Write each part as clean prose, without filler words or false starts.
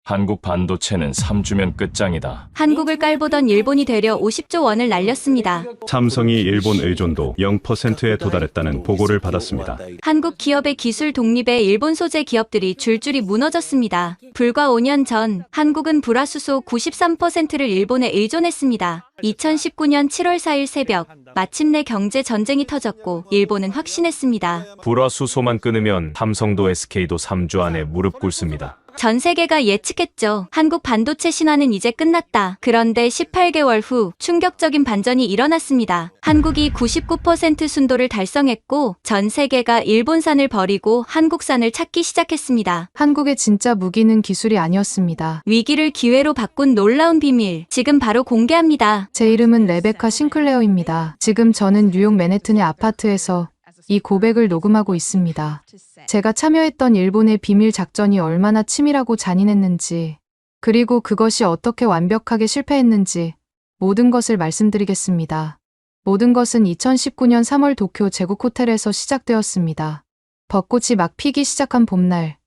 한국 반도체는 3주면 끝장이다. 한국을 깔보던 일본이 되려 50조 원을 날렸습니다. 삼성이 일본 의존도 0%에 도달했다는 보고를 받았습니다. 한국 기업의 기술 독립에 일본 소재 기업들이 줄줄이 무너졌습니다. 불과 5년 전 한국은 불화수소 93%를 일본에 의존했습니다. 2019년 7월 4일 새벽 마침내 경제 전쟁이 터졌고 일본은 확신했습니다. 불화수소만 끊으면 삼성도 SK도 3주 안에 무릎 꿇습니다. 전 세계가 예측했죠. 한국 반도체 신화는 이제 끝났다. 그런데 18개월 후 충격적인 반전이 일어났습니다. 한국이 99% 순도를 달성했고 전 세계가 일본산을 버리고 한국산을 찾기 시작했습니다. 한국의 진짜 무기는 기술이 아니었습니다. 위기를 기회로 바꾼 놀라운 비밀, 지금 바로 공개합니다. 제 이름은 레베카 싱클레어입니다. 지금 저는 뉴욕 맨해튼의 아파트에서 이 고백을 녹음하고 있습니다. 제가 참여했던 일본의 비밀 작전이 얼마나 치밀하고 잔인했는지, 그리고 그것이 어떻게 완벽하게 실패했는지 모든 것을 말씀드리겠습니다. 모든 것은 2019년 3월 도쿄 제국 호텔에서 시작되었습니다. 벚꽃이 막 피기 시작한 봄날,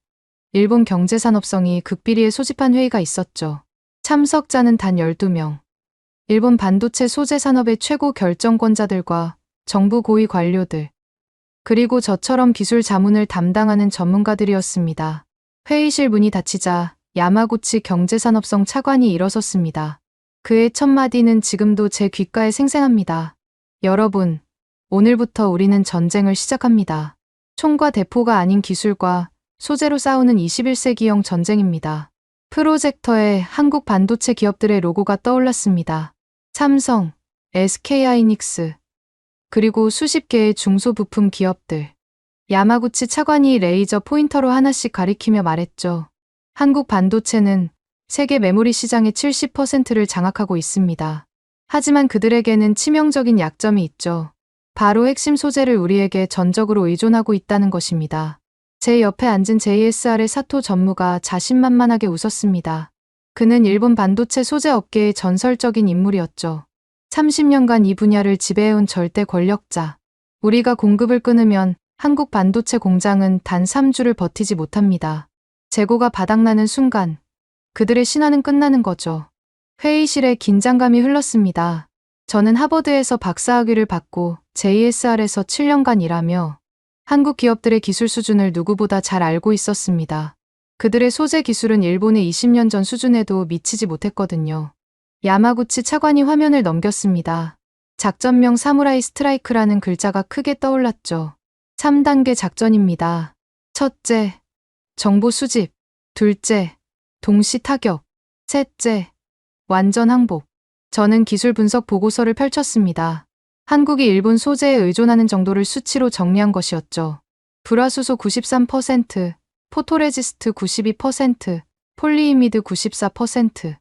일본 경제산업성이 극비리에 소집한 회의가 있었죠. 참석자는 단 12명. 일본 반도체 소재 산업의 최고 결정권자들과 정부 고위 관료들, 그리고 저처럼 기술 자문을 담당하는 전문가들이었습니다. 회의실 문이 닫히자 야마구치 경제산업성 차관이 일어섰습니다. 그의 첫 마디는 지금도 제 귓가에 생생합니다. 여러분, 오늘부터 우리는 전쟁을 시작합니다. 총과 대포가 아닌 기술과 소재로 싸우는 21세기형 전쟁입니다. 프로젝터에 한국 반도체 기업들의 로고가 떠올랐습니다. 삼성, SK하이닉스, 그리고 수십 개의 중소부품 기업들. 야마구치 차관이 레이저 포인터로 하나씩 가리키며 말했죠. 한국 반도체는 세계 메모리 시장의 70%를 장악하고 있습니다. 하지만 그들에게는 치명적인 약점이 있죠. 바로 핵심 소재를 우리에게 전적으로 의존하고 있다는 것입니다. 제 옆에 앉은 JSR의 사토 전무가 자신만만하게 웃었습니다. 그는 일본 반도체 소재 업계의 전설적인 인물이었죠. 30년간 이 분야를 지배해온 절대 권력자. 우리가 공급을 끊으면 한국 반도체 공장은 단 3주를 버티지 못합니다. 재고가 바닥나는 순간 그들의 신화는 끝나는 거죠. 회의실에 긴장감이 흘렀습니다. 저는 하버드에서 박사학위를 받고 JSR에서 7년간 일하며 한국 기업들의 기술 수준을 누구보다 잘 알고 있었습니다. 그들의 소재 기술은 일본의 20년 전 수준에도 미치지 못했거든요. 야마구치 차관이 화면을 넘겼습니다. 작전명 사무라이 스트라이크라는 글자가 크게 떠올랐죠. 3단계 작전입니다. 첫째, 정보 수집. 둘째, 동시 타격. 셋째, 완전 항복. 저는 기술 분석 보고서를 펼쳤습니다. 한국이 일본 소재에 의존하는 정도를 수치로 정리한 것이었죠. 불화수소 93%, 포토레지스트 92%, 폴리이미드 94%.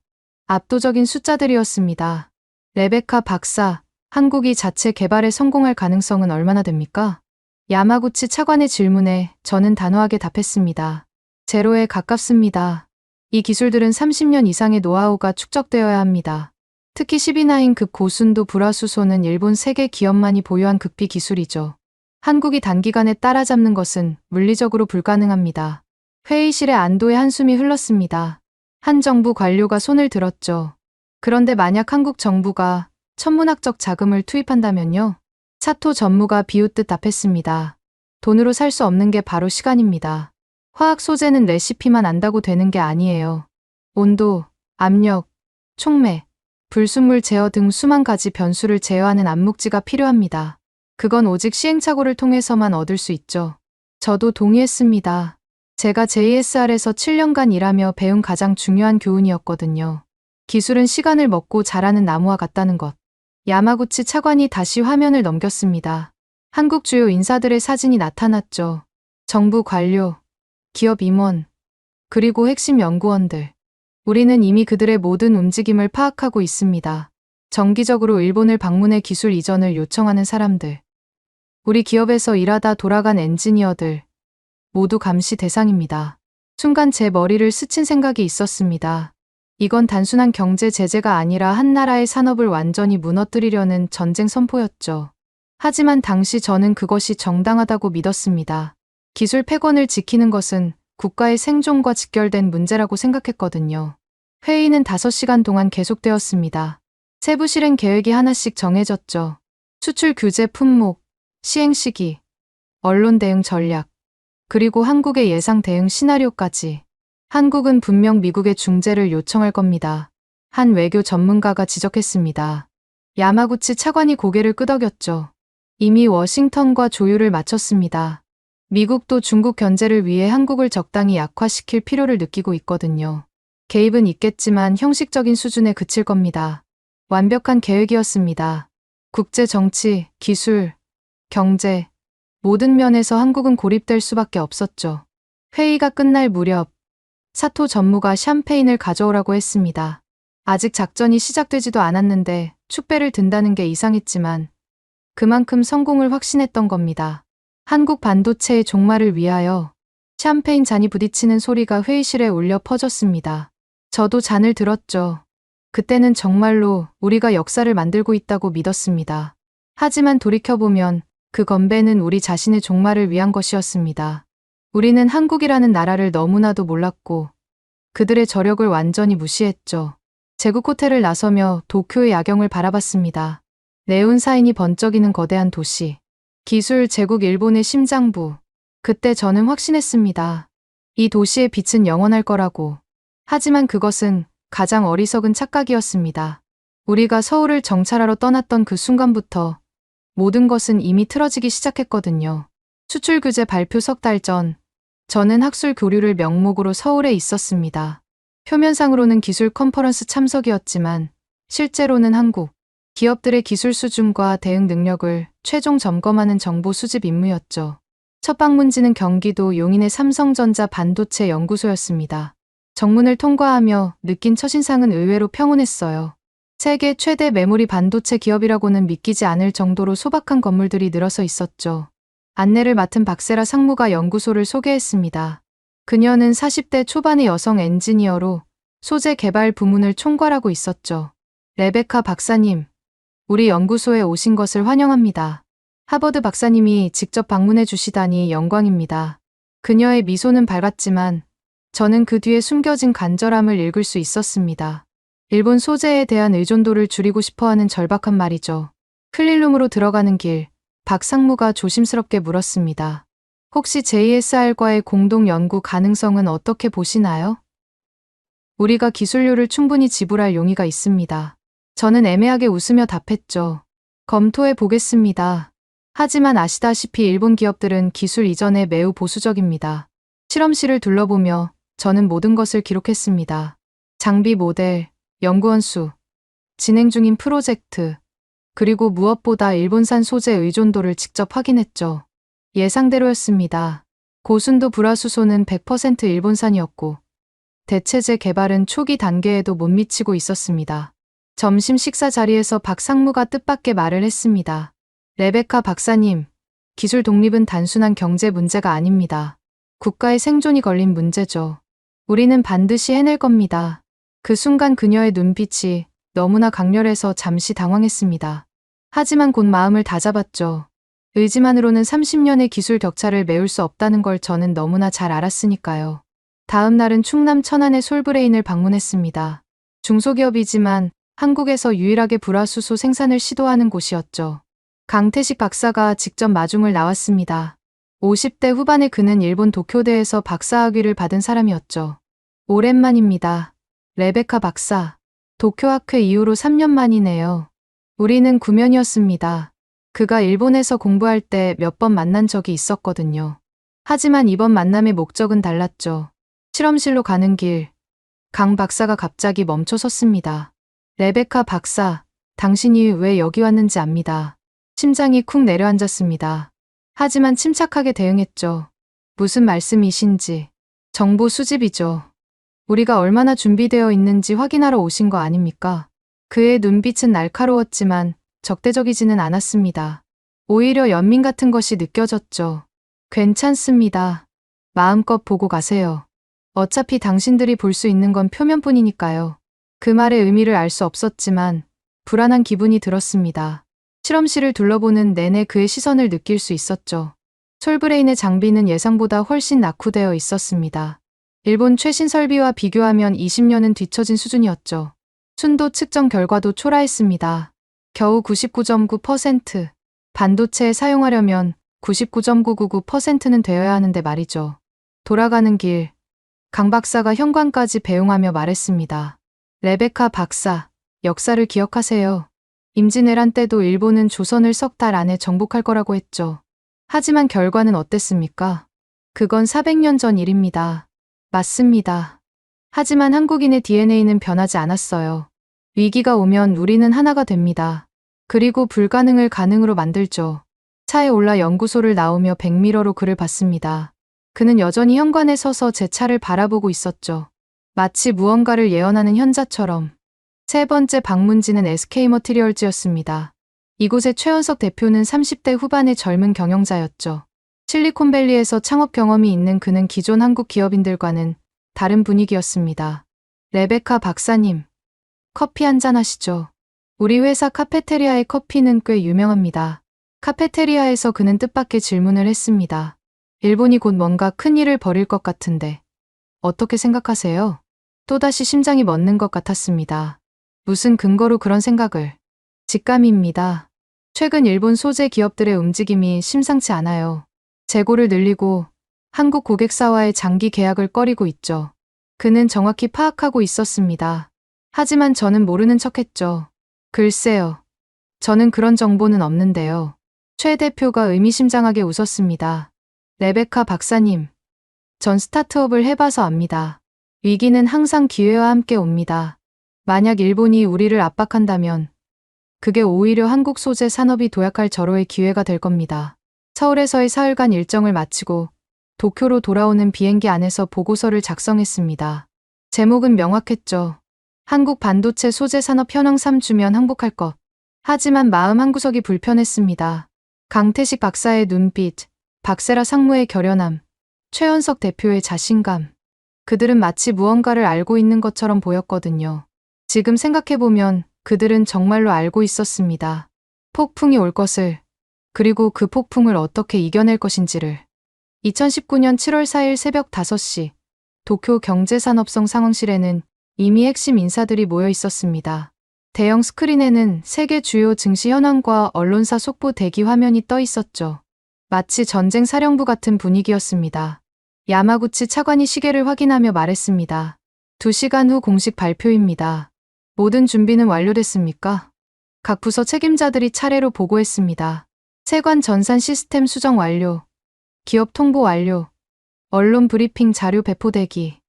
압도적인 숫자들이었습니다. 레베카 박사, 한국이 자체 개발에 성공할 가능성은 얼마나 됩니까? 야마구치 차관의 질문에 저는 단호하게 답했습니다. 제로에 가깝습니다. 이 기술들은 30년 이상의 노하우가 축적되어야 합니다. 특히 12나인급 고순도 불화수소는 일본 세계 기업만이 보유한 극비 기술이죠. 한국이 단기간에 따라잡는 것은 물리적으로 불가능합니다. 회의실에 안도의 한숨이 흘렀습니다. 한 정부 관료가 손을 들었죠. 그런데 만약 한국 정부가 천문학적 자금을 투입한다면요? 사토 전무가 비웃듯 답했습니다. 돈으로 살 수 없는 게 바로 시간입니다. 화학 소재는 레시피만 안다고 되는 게 아니에요. 온도, 압력, 촉매, 불순물 제어 등 수만 가지 변수를 제어하는 암묵지가 필요합니다. 그건 오직 시행착오를 통해서만 얻을 수 있죠. 저도 동의했습니다. 제가 JSR에서 7년간 일하며 배운 가장 중요한 교훈이었거든요. 기술은 시간을 먹고 자라는 나무와 같다는 것. 야마구치 차관이 다시 화면을 넘겼습니다. 한국 주요 인사들의 사진이 나타났죠. 정부 관료, 기업 임원, 그리고 핵심 연구원들. 우리는 이미 그들의 모든 움직임을 파악하고 있습니다. 정기적으로 일본을 방문해 기술 이전을 요청하는 사람들. 우리 기업에서 일하다 돌아간 엔지니어들. 모두 감시 대상입니다. 순간 제 머리를 스친 생각이 있었습니다. 이건 단순한 경제 제재가 아니라 한 나라의 산업을 완전히 무너뜨리려는 전쟁 선포였죠. 하지만 당시 저는 그것이 정당하다고 믿었습니다. 기술 패권을 지키는 것은 국가의 생존과 직결된 문제라고 생각했거든요. 회의는 5시간 동안 계속되었습니다. 세부 실행 계획이 하나씩 정해졌죠. 수출 규제 품목, 시행 시기, 언론 대응 전략, 그리고 한국의 예상 대응 시나리오까지. 한국은 분명 미국의 중재를 요청할 겁니다. 한 외교 전문가가 지적했습니다. 야마구치 차관이 고개를 끄덕였죠. 이미 워싱턴과 조율을 마쳤습니다. 미국도 중국 견제를 위해 한국을 적당히 약화시킬 필요를 느끼고 있거든요. 개입은 있겠지만 형식적인 수준에 그칠 겁니다. 완벽한 계획이었습니다. 국제 정치, 기술, 경제, 모든 면에서 한국은 고립될 수밖에 없었죠. 회의가 끝날 무렵 사토 전무가 샴페인을 가져오라고 했습니다. 아직 작전이 시작되지도 않았는데 축배를 든다는 게 이상했지만 그만큼 성공을 확신했던 겁니다. 한국 반도체의 종말을 위하여 샴페인 잔이 부딪히는 소리가 회의실에 울려 퍼졌습니다. 저도 잔을 들었죠. 그때는 정말로 우리가 역사를 만들고 있다고 믿었습니다. 하지만 돌이켜보면 그 건배는 우리 자신의 종말을 위한 것이었습니다. 우리는 한국이라는 나라를 너무나도 몰랐고 그들의 저력을 완전히 무시했죠. 제국 호텔을 나서며 도쿄의 야경을 바라봤습니다. 네온사인이 번쩍이는 거대한 도시. 기술 제국 일본의 심장부. 그때 저는 확신했습니다. 이 도시의 빛은 영원할 거라고. 하지만 그것은 가장 어리석은 착각이었습니다. 우리가 서울을 정찰하러 떠났던 그 순간부터 모든 것은 이미 틀어지기 시작했거든요. 수출 규제 발표 3달 전, 저는 학술 교류를 명목으로 서울에 있었습니다. 표면상으로는 기술 컨퍼런스 참석이었지만 실제로는 한국 기업들의 기술 수준과 대응 능력을 최종 점검하는 정보 수집 임무였죠. 첫 방문지는 경기도 용인의 삼성전자 반도체 연구소였습니다. 정문을 통과하며 느낀 첫인상은 의외로 평온했어요. 세계 최대 메모리 반도체 기업이라고는 믿기지 않을 정도로 소박한 건물들이 늘어서 있었죠. 안내를 맡은 박세라 상무가 연구소를 소개했습니다. 그녀는 40대 초반의 여성 엔지니어로 소재 개발 부문을 총괄하고 있었죠. 레베카 박사님, 우리 연구소에 오신 것을 환영합니다. 하버드 박사님이 직접 방문해 주시다니 영광입니다. 그녀의 미소는 밝았지만 저는 그 뒤에 숨겨진 간절함을 읽을 수 있었습니다. 일본 소재에 대한 의존도를 줄이고 싶어하는 절박한 말이죠. 클린룸으로 들어가는 길, 박 상무가 조심스럽게 물었습니다. 혹시 JSR과의 공동 연구 가능성은 어떻게 보시나요? 우리가 기술료를 충분히 지불할 용의가 있습니다. 저는 애매하게 웃으며 답했죠. 검토해 보겠습니다. 하지만 아시다시피 일본 기업들은 기술 이전에 매우 보수적입니다. 실험실을 둘러보며 저는 모든 것을 기록했습니다. 장비 모델, 연구원 수, 진행 중인 프로젝트, 그리고 무엇보다 일본산 소재 의존도를 직접 확인했죠. 예상대로였습니다. 고순도 불화수소는 100% 일본산이었고 대체제 개발은 초기 단계에도 못 미치고 있었습니다. 점심 식사 자리에서 박 상무가 뜻밖의 말을 했습니다. 레베카 박사님, 기술 독립은 단순한 경제 문제가 아닙니다. 국가의 생존이 걸린 문제죠. 우리는 반드시 해낼 겁니다. 그 순간 그녀의 눈빛이 너무나 강렬해서 잠시 당황했습니다. 하지만 곧 마음을 다잡았죠. 의지만으로는 30년의 기술 격차를 메울 수 없다는 걸 저는 너무나 잘 알았으니까요. 다음 날은 충남 천안의 솔브레인을 방문했습니다. 중소기업이지만 한국에서 유일하게 불화수소 생산을 시도하는 곳이었죠. 강태식 박사가 직접 마중을 나왔습니다. 50대 후반의 그는 일본 도쿄대에서 박사학위를 받은 사람이었죠. 오랜만입니다. 레베카 박사. 도쿄학회 이후로 3년 만이네요. 우리는 구면이었습니다. 그가 일본에서 공부할 때 몇 번 만난 적이 있었거든요. 하지만 이번 만남의 목적은 달랐죠. 실험실로 가는 길, 강 박사가 갑자기 멈춰 섰습니다. 레베카 박사, 당신이 왜 여기 왔는지 압니다. 심장이 쿵 내려앉았습니다. 하지만 침착하게 대응했죠. 무슨 말씀이신지. 정보 수집이죠. 우리가 얼마나 준비되어 있는지 확인하러 오신 거 아닙니까? 그의 눈빛은 날카로웠지만 적대적이지는 않았습니다. 오히려 연민 같은 것이 느껴졌죠. 괜찮습니다. 마음껏 보고 가세요. 어차피 당신들이 볼 수 있는 건 표면뿐이니까요. 그 말의 의미를 알 수 없었지만 불안한 기분이 들었습니다. 실험실을 둘러보는 내내 그의 시선을 느낄 수 있었죠. 솔브레인의 장비는 예상보다 훨씬 낙후되어 있었습니다. 일본 최신 설비와 비교하면 20년은 뒤처진 수준이었죠. 순도 측정 결과도 초라했습니다. 겨우 99.9%. 반도체에 사용하려면 99.999%는 되어야 하는데 말이죠. 돌아가는 길, 강 박사가 현관까지 배웅하며 말했습니다. 레베카 박사, 역사를 기억하세요. 임진왜란 때도 일본은 조선을 석 달 안에 정복할 거라고 했죠. 하지만 결과는 어땠습니까? 그건 400년 전 일입니다. 맞습니다. 하지만 한국인의 DNA는 변하지 않았어요. 위기가 오면 우리는 하나가 됩니다. 그리고 불가능을 가능으로 만들죠. 차에 올라 연구소를 나오며 백미러로 그를 봤습니다. 그는 여전히 현관에 서서 제 차를 바라보고 있었죠. 마치 무언가를 예언하는 현자처럼. 세 번째 방문지는 SK머티리얼즈였습니다. 이곳의 최원석 대표는 30대 후반의 젊은 경영자였죠. 실리콘밸리에서 창업 경험이 있는 그는 기존 한국 기업인들과는 다른 분위기였습니다. 레베카 박사님, 커피 한잔 하시죠. 우리 회사 카페테리아의 커피는 꽤 유명합니다. 카페테리아에서 그는 뜻밖의 질문을 했습니다. 일본이 곧 뭔가 큰 일을 벌일 것 같은데 어떻게 생각하세요? 또다시 심장이 멎는 것 같았습니다. 무슨 근거로 그런 생각을? 직감입니다. 최근 일본 소재 기업들의 움직임이 심상치 않아요. 재고를 늘리고 한국 고객사와의 장기 계약을 꺼리고 있죠. 그는 정확히 파악하고 있었습니다. 하지만 저는 모르는 척했죠. 글쎄요. 저는 그런 정보는 없는데요. 최 대표가 의미심장하게 웃었습니다. 레베카 박사님, 전 스타트업을 해봐서 압니다. 위기는 항상 기회와 함께 옵니다. 만약 일본이 우리를 압박한다면 그게 오히려 한국 소재 산업이 도약할 절호의 기회가 될 겁니다. 서울에서의 사흘간 일정을 마치고 도쿄로 돌아오는 비행기 안에서 보고서를 작성했습니다. 제목은 명확했죠. 한국 반도체 소재 산업 현황 3주면 항복할 것. 하지만 마음 한구석이 불편했습니다. 강태식 박사의 눈빛, 박세라 상무의 결연함, 최원석 대표의 자신감. 그들은 마치 무언가를 알고 있는 것처럼 보였거든요. 지금 생각해보면 그들은 정말로 알고 있었습니다. 폭풍이 올 것을, 그리고 그 폭풍을 어떻게 이겨낼 것인지를. 2019년 7월 4일 새벽 5시, 도쿄 경제산업성 상황실에는 이미 핵심 인사들이 모여 있었습니다. 대형 스크린에는 세계 주요 증시 현황과 언론사 속보 대기 화면이 떠 있었죠. 마치 전쟁 사령부 같은 분위기였습니다. 야마구치 차관이 시계를 확인하며 말했습니다. 2시간 후 공식 발표입니다. 모든 준비는 완료됐습니까? 각 부서 책임자들이 차례로 보고했습니다. 세관 전산 시스템 수정 완료, 기업 통보 완료, 언론 브리핑 자료 배포 대기.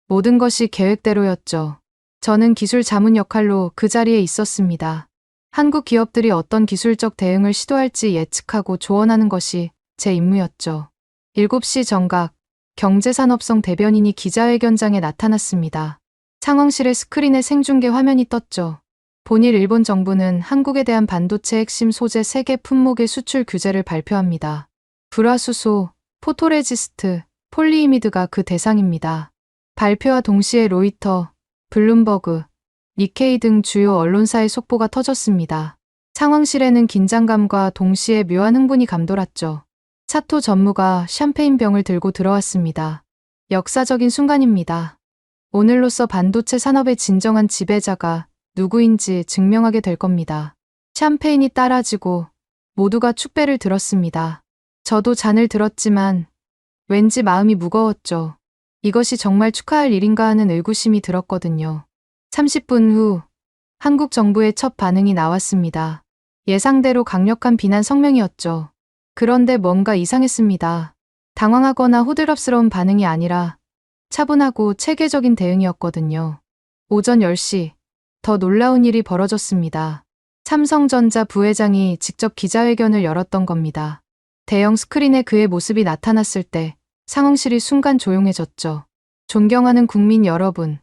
모든 것이 계획대로였죠. 저는 기술 자문 역할로 그 자리에 있었습니다. 한국 기업들이 어떤 기술적 대응을 시도할지 예측하고 조언하는 것이 제 임무였죠. 7시 정각, 경제산업성 대변인이 기자회견장에 나타났습니다. 상황실의 스크린에 생중계 화면이 떴죠. 본일 일본 정부는 한국에 대한 반도체 핵심 소재 3개 품목의 수출 규제를 발표합니다. 불화수소, 포토레지스트, 폴리이미드가 그 대상입니다. 발표와 동시에 로이터, 블룸버그, 니케이 등 주요 언론사의 속보가 터졌습니다. 상황실에는 긴장감과 동시에 묘한 흥분이 감돌았죠. 사토 전무가 샴페인병을 들고 들어왔습니다. 역사적인 순간입니다. 오늘로써 반도체 산업의 진정한 지배자가 누구인지 증명하게 될 겁니다. 샴페인이 따라지고 모두가 축배를 들었습니다. 저도 잔을 들었지만 왠지 마음이 무거웠죠. 이것이 정말 축하할 일인가 하는 의구심이 들었거든요. 30분 후 한국 정부의 첫 반응이 나왔습니다. 예상대로 강력한 비난 성명이었죠. 그런데 뭔가 이상했습니다. 당황하거나 호들갑스러운 반응이 아니라 차분하고 체계적인 대응이었거든요. 오전 10시, 더 놀라운 일이 벌어졌습니다. 삼성전자 부회장이 직접 기자회견을 열었던 겁니다. 대형 스크린에 그의 모습이 나타났을 때 상황실이 순간 조용해졌죠. 존경하는 국민 여러분,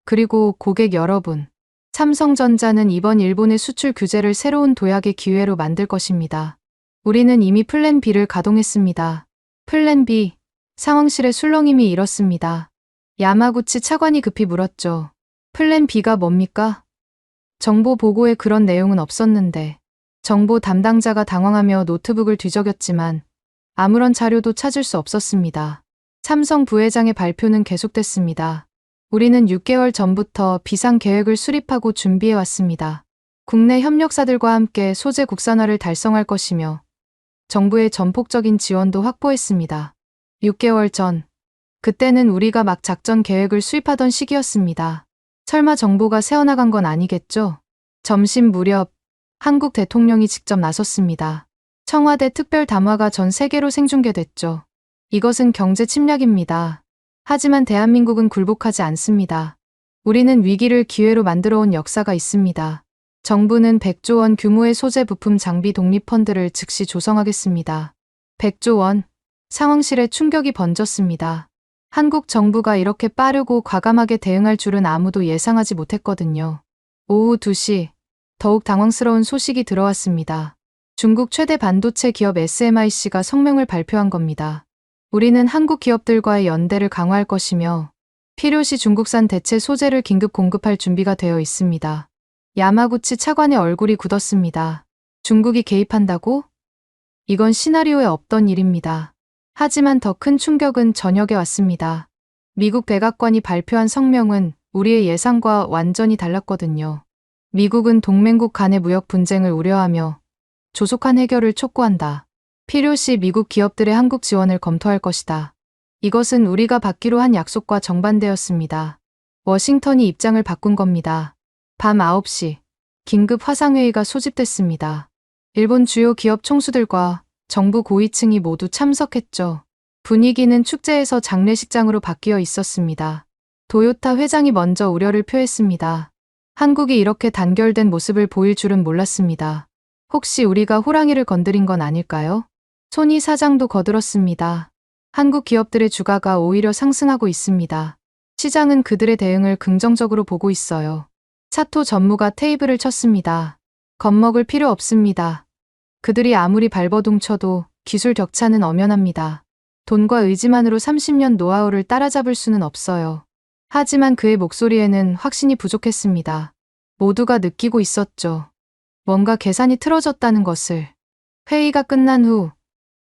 그리고 고객 여러분, 삼성전자는 이번 일본의 수출 규제를 새로운 도약의 기회로 만들 것입니다. 우리는 이미 플랜 B를 가동했습니다. 플랜 B, 상황실의 술렁임이 일었습니다. 야마구치 차관이 급히 물었죠. 플랜 B가 뭡니까? 정보 보고에 그런 내용은 없었는데. 정보 담당자가 당황하며 노트북을 뒤적였지만 아무런 자료도 찾을 수 없었습니다. 삼성 부회장의 발표는 계속됐습니다. 우리는 6개월 전부터 비상 계획을 수립하고 준비해 왔습니다. 국내 협력사들과 함께 소재 국산화를 달성할 것이며 정부의 전폭적인 지원도 확보했습니다. 6개월 전, 그때는 우리가 막 작전 계획을 수립하던 시기였습니다. 설마 정부가 새어나간 건 아니겠죠? 점심 무렵 한국 대통령이 직접 나섰습니다. 청와대 특별 담화가 전 세계로 생중계됐죠. 이것은 경제 침략입니다. 하지만 대한민국은 굴복하지 않습니다. 우리는 위기를 기회로 만들어 온 역사가 있습니다. 정부는 100조 원 규모의 소재 부품 장비 독립펀드를 즉시 조성하겠습니다. 100조 원. 상황실에 충격이 번졌습니다. 한국 정부가 이렇게 빠르고 과감하게 대응할 줄은 아무도 예상하지 못했거든요. 오후 2시, 더욱 당황스러운 소식이 들어왔습니다. 중국 최대 반도체 기업 SMIC가 성명을 발표한 겁니다. 우리는 한국 기업들과의 연대를 강화할 것이며 필요시 중국산 대체 소재를 긴급 공급할 준비가 되어 있습니다. 야마구치 차관의 얼굴이 굳었습니다. 중국이 개입한다고? 이건 시나리오에 없던 일입니다. 하지만 더 큰 충격은 저녁에 왔습니다. 미국 백악관이 발표한 성명은 우리의 예상과 완전히 달랐거든요. 미국은 동맹국 간의 무역 분쟁을 우려하며 조속한 해결을 촉구한다. 필요시 미국 기업들의 한국 지원을 검토할 것이다. 이것은 우리가 받기로 한 약속과 정반대였습니다. 워싱턴이 입장을 바꾼 겁니다. 밤 9시, 긴급 화상회의가 소집됐습니다. 일본 주요 기업 총수들과 정부 고위층이 모두 참석했죠. 분위기는 축제에서 장례식장으로 바뀌어 있었습니다. 도요타 회장이 먼저 우려를 표했습니다. 한국이 이렇게 단결된 모습을 보일 줄은 몰랐습니다. 혹시 우리가 호랑이를 건드린 건 아닐까요? 소니 사장도 거들었습니다. 한국 기업들의 주가가 오히려 상승하고 있습니다. 시장은 그들의 대응을 긍정적으로 보고 있어요. 사토 전무가 테이블을 쳤습니다. 겁먹을 필요 없습니다. 그들이 아무리 발버둥 쳐도 기술 격차는 엄연합니다. 돈과 의지만으로 30년 노하우를 따라잡을 수는 없어요. 하지만 그의 목소리에는 확신이 부족했습니다. 모두가 느끼고 있었죠. 뭔가 계산이 틀어졌다는 것을. 회의가 끝난 후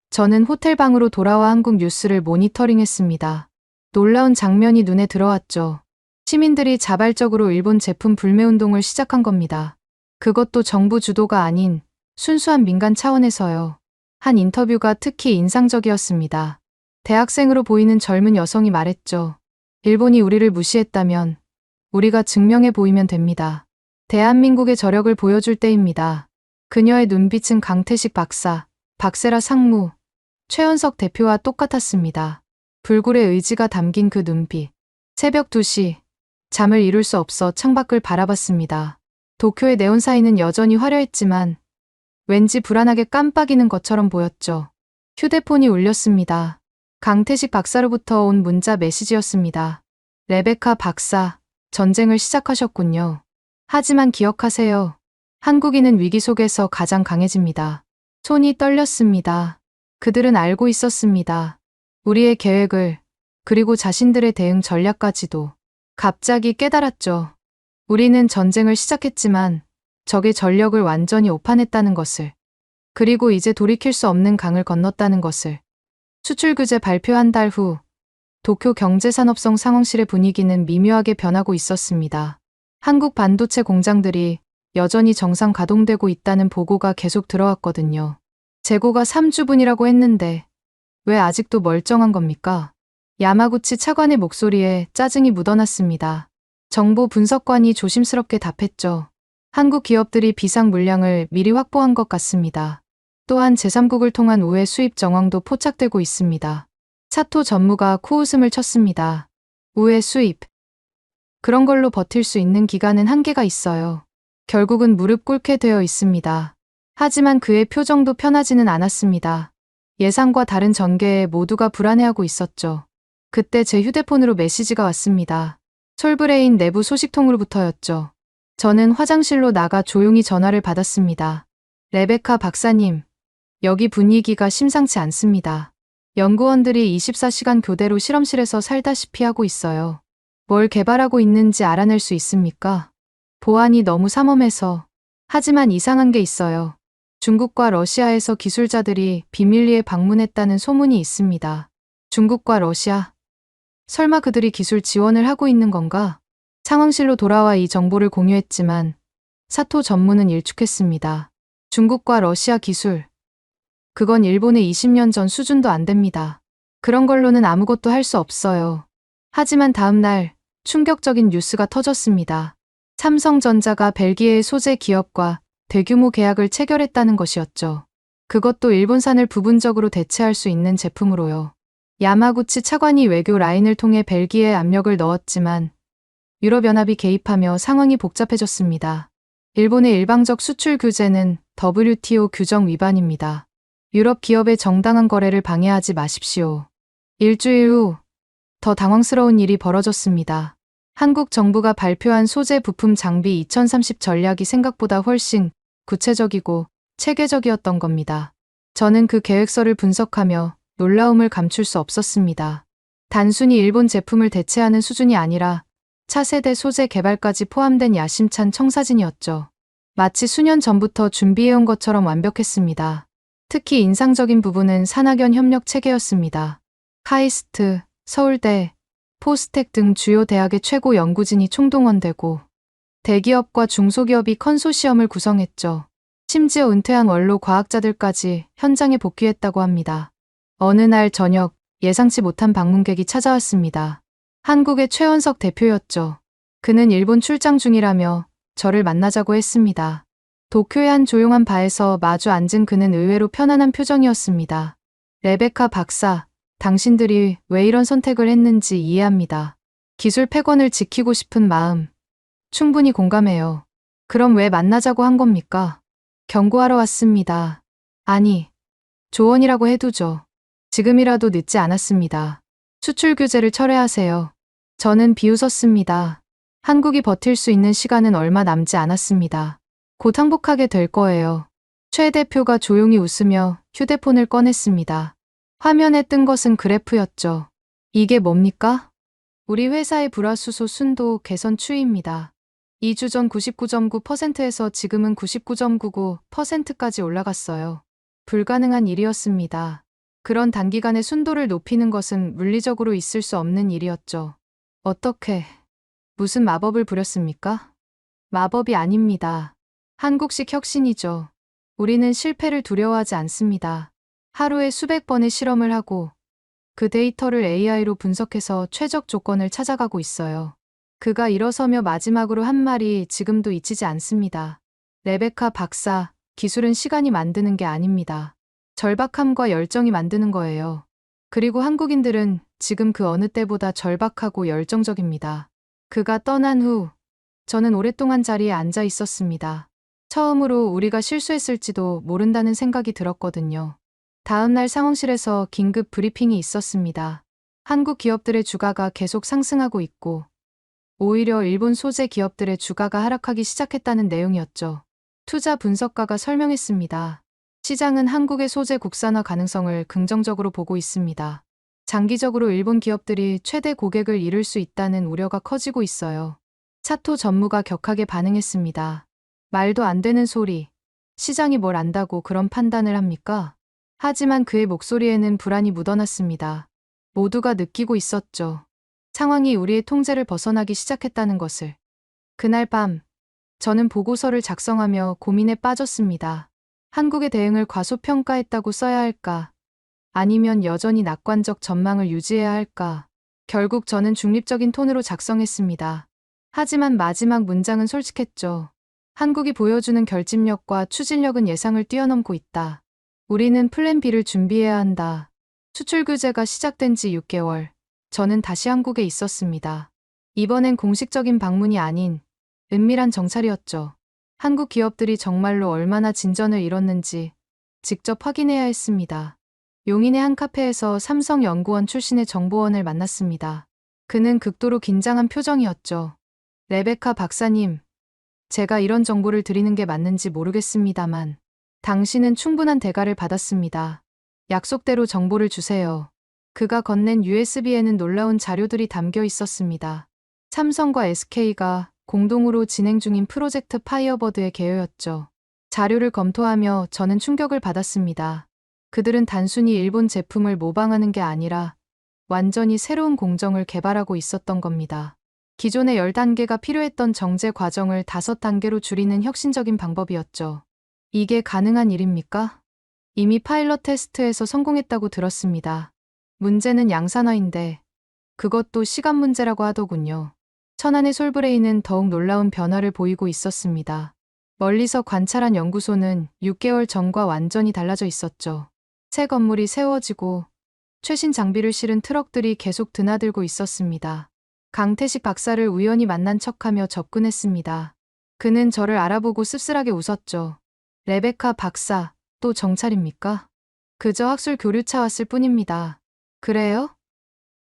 저는 호텔방으로 돌아와 한국 뉴스를 모니터링했습니다. 놀라운 장면이 눈에 들어왔죠. 시민들이 자발적으로 일본 제품 불매운동을 시작한 겁니다. 그것도 정부 주도가 아닌 순수한 민간 차원에서요. 한 인터뷰가 특히 인상적이었습니다. 대학생으로 보이는 젊은 여성이 말했죠. 일본이 우리를 무시했다면 우리가 증명해 보이면 됩니다. 대한민국의 저력을 보여줄 때입니다. 그녀의 눈빛은 강태식 박사, 박세라 상무, 최연석 대표와 똑같았습니다. 불굴의 의지가 담긴 그 눈빛. 새벽 2시, 잠을 이룰 수 없어 창밖을 바라봤습니다. 도쿄의 네온사인은 여전히 화려했지만 왠지 불안하게 깜빡이는 것처럼 보였죠. 휴대폰이 울렸습니다. 강태식 박사로부터 온 문자 메시지였습니다. 레베카 박사, 전쟁을 시작하셨군요. 하지만 기억하세요. 한국인은 위기 속에서 가장 강해집니다. 손이 떨렸습니다. 그들은 알고 있었습니다. 우리의 계획을, 그리고 자신들의 대응 전략까지도. 갑자기 깨달았죠. 우리는 전쟁을 시작했지만 적의 전력을 완전히 오판했다는 것을. 그리고 이제 돌이킬 수 없는 강을 건넜다는 것을. 수출 규제 발표 한 달 후, 도쿄 경제산업성 상황실의 분위기는 미묘하게 변하고 있었습니다. 한국 반도체 공장들이 여전히 정상 가동되고 있다는 보고가 계속 들어왔거든요. 재고가 3주분이라고 했는데 왜 아직도 멀쩡한 겁니까? 야마구치 차관의 목소리에 짜증이 묻어났습니다. 정보 분석관이 조심스럽게 답했죠. 한국 기업들이 비상 물량을 미리 확보한 것 같습니다. 또한 제3국을 통한 우회 수입 정황도 포착되고 있습니다. 사토 전무가 코웃음을 쳤습니다. 우회 수입. 그런 걸로 버틸 수 있는 기간은 한계가 있어요. 결국은 무릎 꿇게 되어 있습니다. 하지만 그의 표정도 편하지는 않았습니다. 예상과 다른 전개에 모두가 불안해하고 있었죠. 그때 제 휴대폰으로 메시지가 왔습니다. 솔브레인 내부 소식통으로부터였죠. 저는 화장실로 나가 조용히 전화를 받았습니다. 레베카 박사님, 여기 분위기가 심상치 않습니다. 연구원들이 24시간 교대로 실험실에서 살다시피 하고 있어요. 뭘 개발하고 있는지 알아낼 수 있습니까? 보안이 너무 삼엄해서. 하지만 이상한 게 있어요. 중국과 러시아에서 기술자들이 비밀리에 방문했다는 소문이 있습니다. 중국과 러시아? 설마 그들이 기술 지원을 하고 있는 건가? 상황실로 돌아와 이 정보를 공유했지만 사토 전무는 일축했습니다. 중국과 러시아 기술. 그건 일본의 20년 전 수준도 안 됩니다. 그런 걸로는 아무것도 할 수 없어요. 하지만 다음 날 충격적인 뉴스가 터졌습니다. 삼성전자가 벨기에의 소재 기업과 대규모 계약을 체결했다는 것이었죠. 그것도 일본산을 부분적으로 대체할 수 있는 제품으로요. 야마구치 차관이 외교 라인을 통해 벨기에에 압력을 넣었지만 유럽연합이 개입하며 상황이 복잡해졌습니다. 일본의 일방적 수출 규제는 WTO 규정 위반입니다. 유럽 기업의 정당한 거래를 방해하지 마십시오. 일주일 후 더 당황스러운 일이 벌어졌습니다. 한국 정부가 발표한 소재 부품 장비 2030 전략이 생각보다 훨씬 구체적이고 체계적이었던 겁니다. 저는 그 계획서를 분석하며 놀라움을 감출 수 없었습니다. 단순히 일본 제품을 대체하는 수준이 아니라 차세대 소재 개발까지 포함된 야심찬 청사진이었죠. 마치 수년 전부터 준비해온 것처럼 완벽했습니다. 특히 인상적인 부분은 산학연 협력 체계였습니다. 카이스트, 서울대, 포스텍 등 주요 대학의 최고 연구진이 총동원되고 대기업과 중소기업이 컨소시엄을 구성했죠. 심지어 은퇴한 원로 과학자들까지 현장에 복귀했다고 합니다. 어느 날 저녁 예상치 못한 방문객이 찾아왔습니다. 한국의 최원석 대표였죠. 그는 일본 출장 중이라며 저를 만나자고 했습니다. 도쿄의 한 조용한 바에서 마주 앉은 그는 의외로 편안한 표정이었습니다. 레베카 박사, 당신들이 왜 이런 선택을 했는지 이해합니다. 기술 패권을 지키고 싶은 마음. 충분히 공감해요. 그럼 왜 만나자고 한 겁니까? 경고하러 왔습니다. 아니, 조언이라고 해두죠. 지금이라도 늦지 않았습니다. 수출 규제를 철회하세요. 저는 비웃었습니다. 한국이 버틸 수 있는 시간은 얼마 남지 않았습니다. 곧 항복하게 될 거예요. 최 대표가 조용히 웃으며 휴대폰을 꺼냈습니다. 화면에 뜬 것은 그래프였죠. 이게 뭡니까? 우리 회사의 불화수소 순도 개선 추이입니다. 2주 전 99.9%에서 지금은 99.99%까지 올라갔어요. 불가능한 일이었습니다. 그런 단기간에 순도를 높이는 것은 물리적으로 있을 수 없는 일이었죠. 어떻게, 무슨 마법을 부렸습니까? 마법이 아닙니다. 한국식 혁신이죠. 우리는 실패를 두려워하지 않습니다. 하루에 수백 번의 실험을 하고 그 데이터를 AI로 분석해서 최적 조건을 찾아가고 있어요. 그가 일어서며 마지막으로 한 말이 지금도 잊히지 않습니다. 레베카 박사, 기술은 시간이 만드는 게 아닙니다. 절박함과 열정이 만드는 거예요. 그리고 한국인들은 지금 그 어느 때보다 절박하고 열정적입니다. 그가 떠난 후 저는 오랫동안 자리에 앉아 있었습니다. 처음으로 우리가 실수했을지도 모른다는 생각이 들었거든요. 다음 날 상황실에서 긴급 브리핑이 있었습니다. 한국 기업들의 주가가 계속 상승하고 있고 오히려 일본 소재 기업들의 주가가 하락하기 시작했다는 내용이었죠. 투자 분석가가 설명했습니다. 시장은 한국의 소재 국산화 가능성을 긍정적으로 보고 있습니다. 장기적으로 일본 기업들이 최대 고객을 잃을 수 있다는 우려가 커지고 있어요. 사토 전무가 격하게 반응했습니다. 말도 안 되는 소리. 시장이 뭘 안다고 그런 판단을 합니까? 하지만 그의 목소리에는 불안이 묻어났습니다. 모두가 느끼고 있었죠. 상황이 우리의 통제를 벗어나기 시작했다는 것을. 그날 밤, 저는 보고서를 작성하며 고민에 빠졌습니다. 한국의 대응을 과소평가했다고 써야 할까? 아니면 여전히 낙관적 전망을 유지해야 할까? 결국 저는 중립적인 톤으로 작성했습니다. 하지만 마지막 문장은 솔직했죠. 한국이 보여주는 결집력과 추진력은 예상을 뛰어넘고 있다. 우리는 플랜 B를 준비해야 한다. 수출 규제가 시작된 지 6개월. 저는 다시 한국에 있었습니다. 이번엔 공식적인 방문이 아닌 은밀한 정찰이었죠. 한국 기업들이 정말로 얼마나 진전을 이뤘는지 직접 확인해야 했습니다. 용인의 한 카페에서 삼성연구원 출신의 정보원을 만났습니다. 그는 극도로 긴장한 표정이었죠. 레베카 박사님, 제가 이런 정보를 드리는 게 맞는지 모르겠습니다만 당신은 충분한 대가를 받았습니다. 약속대로 정보를 주세요. 그가 건넨 USB에는 놀라운 자료들이 담겨 있었습니다. 삼성과 SK가 공동으로 진행 중인 프로젝트 파이어버드의 개요였죠. 자료를 검토하며 저는 충격을 받았습니다. 그들은 단순히 일본 제품을 모방하는 게 아니라 완전히 새로운 공정을 개발하고 있었던 겁니다. 기존의 10단계가 필요했던 정제 과정을 5단계로 줄이는 혁신적인 방법이었죠. 이게 가능한 일입니까? 이미 파일럿 테스트에서 성공했다고 들었습니다. 문제는 양산화인데 그것도 시간 문제라고 하더군요. 천안의 솔브레인은 더욱 놀라운 변화를 보이고 있었습니다. 멀리서 관찰한 연구소는 6개월 전과 완전히 달라져 있었죠. 새 건물이 세워지고 최신 장비를 실은 트럭들이 계속 드나들고 있었습니다. 강태식 박사를 우연히 만난 척하며 접근했습니다. 그는 저를 알아보고 씁쓸하게 웃었죠. 레베카 박사, 또 정찰입니까? 그저 학술 교류차 왔을 뿐입니다. 그래요?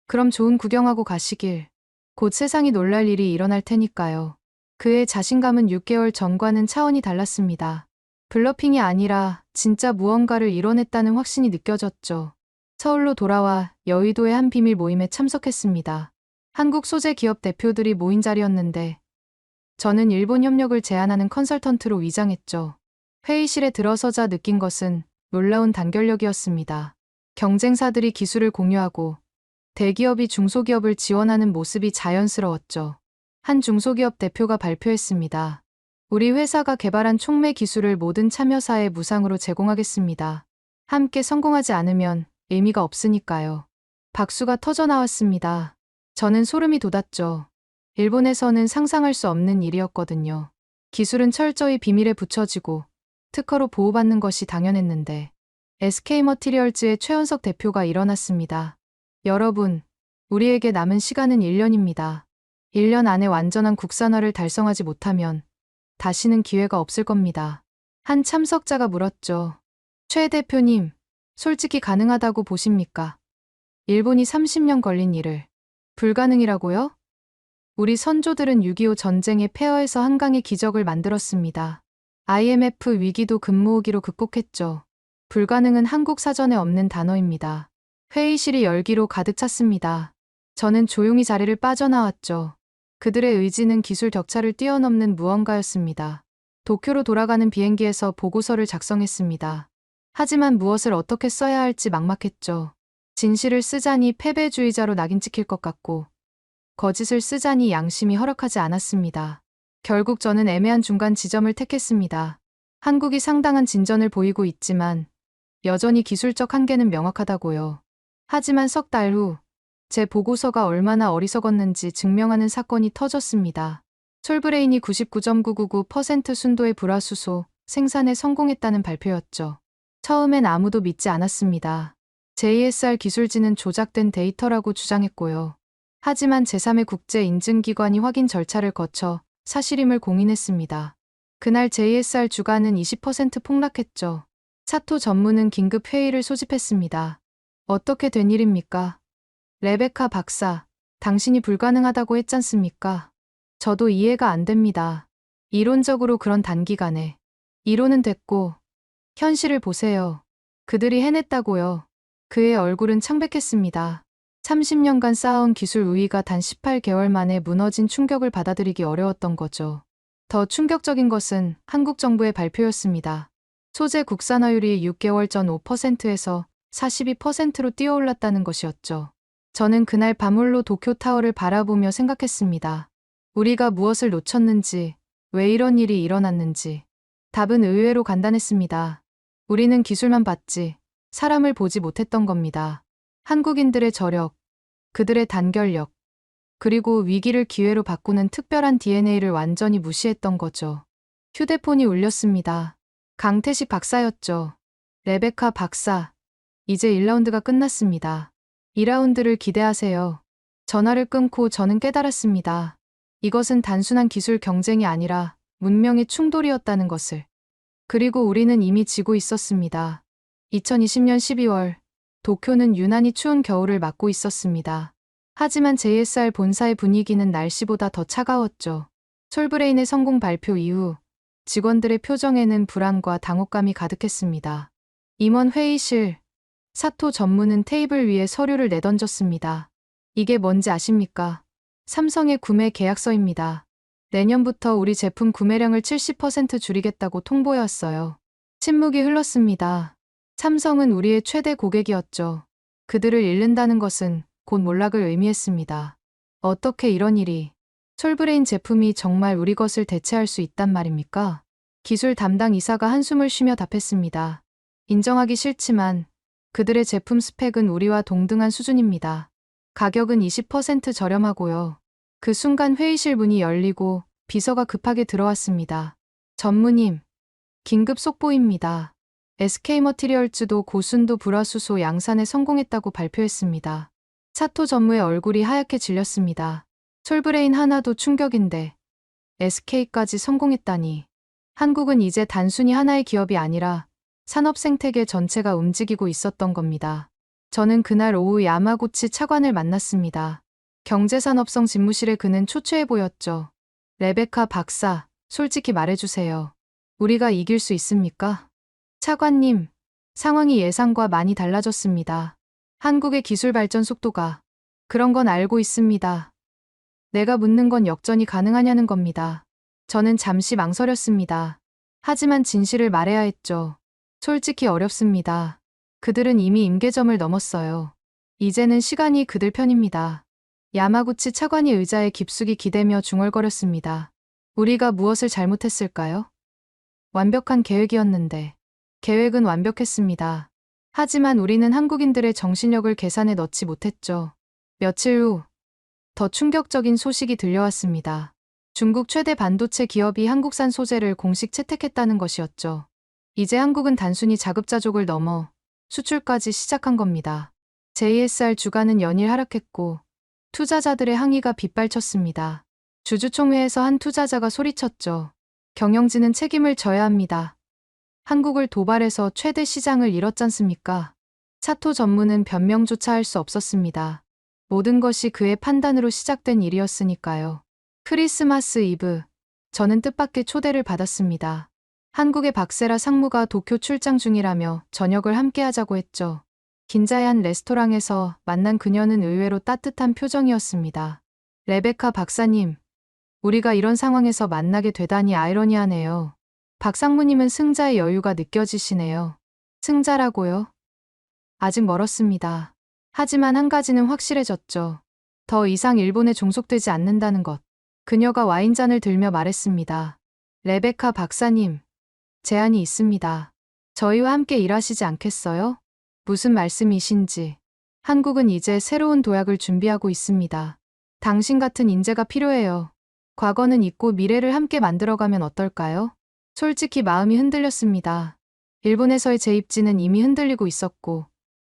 그럼 좋은 구경하고 가시길. 곧 세상이 놀랄 일이 일어날 테니까요. 그의 자신감은 6개월 전과는 차원이 달랐습니다. 블러핑이 아니라 진짜 무언가를 이뤄냈다는 확신이 느껴졌죠. 서울로 돌아와 여의도의 한 비밀 모임에 참석했습니다. 한국 소재 기업 대표들이 모인 자리였는데 저는 일본 협력을 제안하는 컨설턴트로 위장했죠. 회의실에 들어서자 느낀 것은 놀라운 단결력이었습니다. 경쟁사들이 기술을 공유하고 대기업이 중소기업을 지원하는 모습이 자연스러웠죠. 한 중소기업 대표가 발표했습니다. 우리 회사가 개발한 촉매 기술을 모든 참여사에 무상으로 제공하겠습니다. 함께 성공하지 않으면 의미가 없으니까요. 박수가 터져 나왔습니다. 저는 소름이 돋았죠. 일본에서는 상상할 수 없는 일이었거든요. 기술은 철저히 비밀에 붙여지고 특허로 보호받는 것이 당연했는데 SK머티리얼즈의 최원석 대표가 일어났습니다. 여러분, 우리에게 남은 시간은 1년입니다. 1년 안에 완전한 국산화를 달성하지 못하면 다시는 기회가 없을 겁니다. 한 참석자가 물었죠. 최 대표님, 솔직히 가능하다고 보십니까? 일본이 30년 걸린 일을 불가능이라고요? 우리 선조들은 6.25 전쟁의 폐허에서 한강의 기적을 만들었습니다. IMF 위기도 금모으기로 극복했죠. 불가능은 한국 사전에 없는 단어입니다. 회의실이 열기로 가득 찼습니다. 저는 조용히 자리를 빠져나왔죠. 그들의 의지는 기술 격차를 뛰어넘는 무언가였습니다. 도쿄로 돌아가는 비행기에서 보고서를 작성했습니다. 하지만 무엇을 어떻게 써야 할지 막막했죠. 진실을 쓰자니 패배주의자로 낙인 찍힐 것 같고 거짓을 쓰자니 양심이 허락하지 않았습니다. 결국 저는 애매한 중간 지점을 택했습니다. 한국이 상당한 진전을 보이고 있지만 여전히 기술적 한계는 명확하다고요. 하지만 석 달 후 제 보고서가 얼마나 어리석었는지 증명하는 사건이 터졌습니다. 솔브레인이 99.999% 순도의 불화수소 생산에 성공했다는 발표였죠. 처음엔 아무도 믿지 않았습니다. JSR 기술진은 조작된 데이터라고 주장했고요. 하지만 제3의 국제 인증기관이 확인 절차를 거쳐 사실임을 공인했습니다. 그날 JSR 주가는 20% 폭락했죠. 사토 전무는 긴급 회의를 소집했습니다. 어떻게 된 일입니까? 레베카 박사, 당신이 불가능하다고 했잖습니까? 저도 이해가 안 됩니다. 이론적으로 그런 단기간에. 이론은 됐고, 현실을 보세요. 그들이 해냈다고요. 그의 얼굴은 창백했습니다. 30년간 쌓아온 기술 우위가 단 18개월 만에 무너진 충격을 받아들이기 어려웠던 거죠. 더 충격적인 것은 한국 정부의 발표였습니다. 소재 국산화율이 6개월 전 5%에서 42%로 뛰어올랐다는 것이었죠. 저는 그날 밤홀로 도쿄타워를 바라보며 생각했습니다. 우리가 무엇을 놓쳤는지, 왜 이런 일이 일어났는지. 답은 의외로 간단했습니다. 우리는 기술만 봤지, 사람을 보지 못했던 겁니다. 한국인들의 저력, 그들의 단결력, 그리고 위기를 기회로 바꾸는 특별한 DNA를 완전히 무시했던 거죠. 휴대폰이 울렸습니다. 강태식 박사였죠. 레베카 박사, 이제 1라운드가 끝났습니다. 2라운드를 기대하세요. 전화를 끊고 저는 깨달았습니다. 이것은 단순한 기술 경쟁이 아니라 문명의 충돌이었다는 것을. 그리고 우리는 이미 지고 있었습니다. 2020년 12월, 도쿄는 유난히 추운 겨울을 맞고 있었습니다. 하지만 JSR 본사의 분위기는 날씨보다 더 차가웠죠. 솔브레인의 성공 발표 이후 직원들의 표정에는 불안과 당혹감이 가득했습니다. 임원 회의실, 사토 전무는 테이블 위에 서류를 내던졌습니다. 이게 뭔지 아십니까? 삼성의 구매 계약서입니다. 내년부터 우리 제품 구매량을 70% 줄이겠다고 통보해왔어요. 침묵이 흘렀습니다. 삼성은 우리의 최대 고객이었죠. 그들을 잃는다는 것은 곧 몰락을 의미했습니다. 어떻게 이런 일이? 솔브레인 제품이 정말 우리 것을 대체할 수 있단 말입니까? 기술 담당 이사가 한숨을 쉬며 답했습니다. 인정하기 싫지만 그들의 제품 스펙은 우리와 동등한 수준입니다. 가격은 20% 저렴하고요. 그 순간 회의실 문이 열리고 비서가 급하게 들어왔습니다. 전무님, 긴급 속보입니다. SK머티리얼즈도 고순도 불화수소 양산에 성공했다고 발표했습니다. 사토 전무의 얼굴이 하얗게 질렸습니다. 솔브레인 하나도 충격인데 SK까지 성공했다니. 한국은 이제 단순히 하나의 기업이 아니라 산업 생태계 전체가 움직이고 있었던 겁니다. 저는 그날 오후 야마구치 차관을 만났습니다. 경제산업성 집무실에 그는 초췌해 보였죠. 레베카 박사, 솔직히 말해주세요. 우리가 이길 수 있습니까? 차관님, 상황이 예상과 많이 달라졌습니다. 한국의 기술 발전 속도가. 그런 건 알고 있습니다. 내가 묻는 건 역전이 가능하냐는 겁니다. 저는 잠시 망설였습니다. 하지만 진실을 말해야 했죠. 솔직히 어렵습니다. 그들은 이미 임계점을 넘었어요. 이제는 시간이 그들 편입니다. 야마구치 차관이 의자에 깊숙이 기대며 중얼거렸습니다. 우리가 무엇을 잘못했을까요? 완벽한 계획이었는데. 계획은 완벽했습니다. 하지만 우리는 한국인들의 정신력을 계산에 넣지 못했죠. 며칠 후, 더 충격적인 소식이 들려왔습니다. 중국 최대 반도체 기업이 한국산 소재를 공식 채택했다는 것이었죠. 이제 한국은 단순히 자급자족을 넘어 수출까지 시작한 겁니다. JSR 주가는 연일 하락했고 투자자들의 항의가 빗발쳤습니다. 주주총회에서 한 투자자가 소리쳤죠. 경영진은 책임을 져야 합니다. 한국을 도발해서 최대 시장을 잃었잖습니까? 사토 전무는 변명조차 할 수 없었습니다. 모든 것이 그의 판단으로 시작된 일이었으니까요. 크리스마스 이브, 저는 뜻밖의 초대를 받았습니다. 한국의 박세라 상무가 도쿄 출장 중이라며 저녁을 함께 하자고 했죠. 긴자의 한 레스토랑에서 만난 그녀는 의외로 따뜻한 표정이었습니다. 레베카 박사님, 우리가 이런 상황에서 만나게 되다니 아이러니하네요. 박 상무님은 승자의 여유가 느껴지시네요. 승자라고요? 아직 멀었습니다. 하지만 한 가지는 확실해졌죠. 더 이상 일본에 종속되지 않는다는 것. 그녀가 와인잔을 들며 말했습니다. 레베카 박사님, 제안이 있습니다. 저희와 함께 일하시지 않겠어요? 무슨 말씀이신지. 한국은 이제 새로운 도약을 준비하고 있습니다. 당신 같은 인재가 필요해요. 과거는 잊고 미래를 함께 만들어가면 어떨까요? 솔직히 마음이 흔들렸습니다. 일본에서의 제 입지는 이미 흔들리고 있었고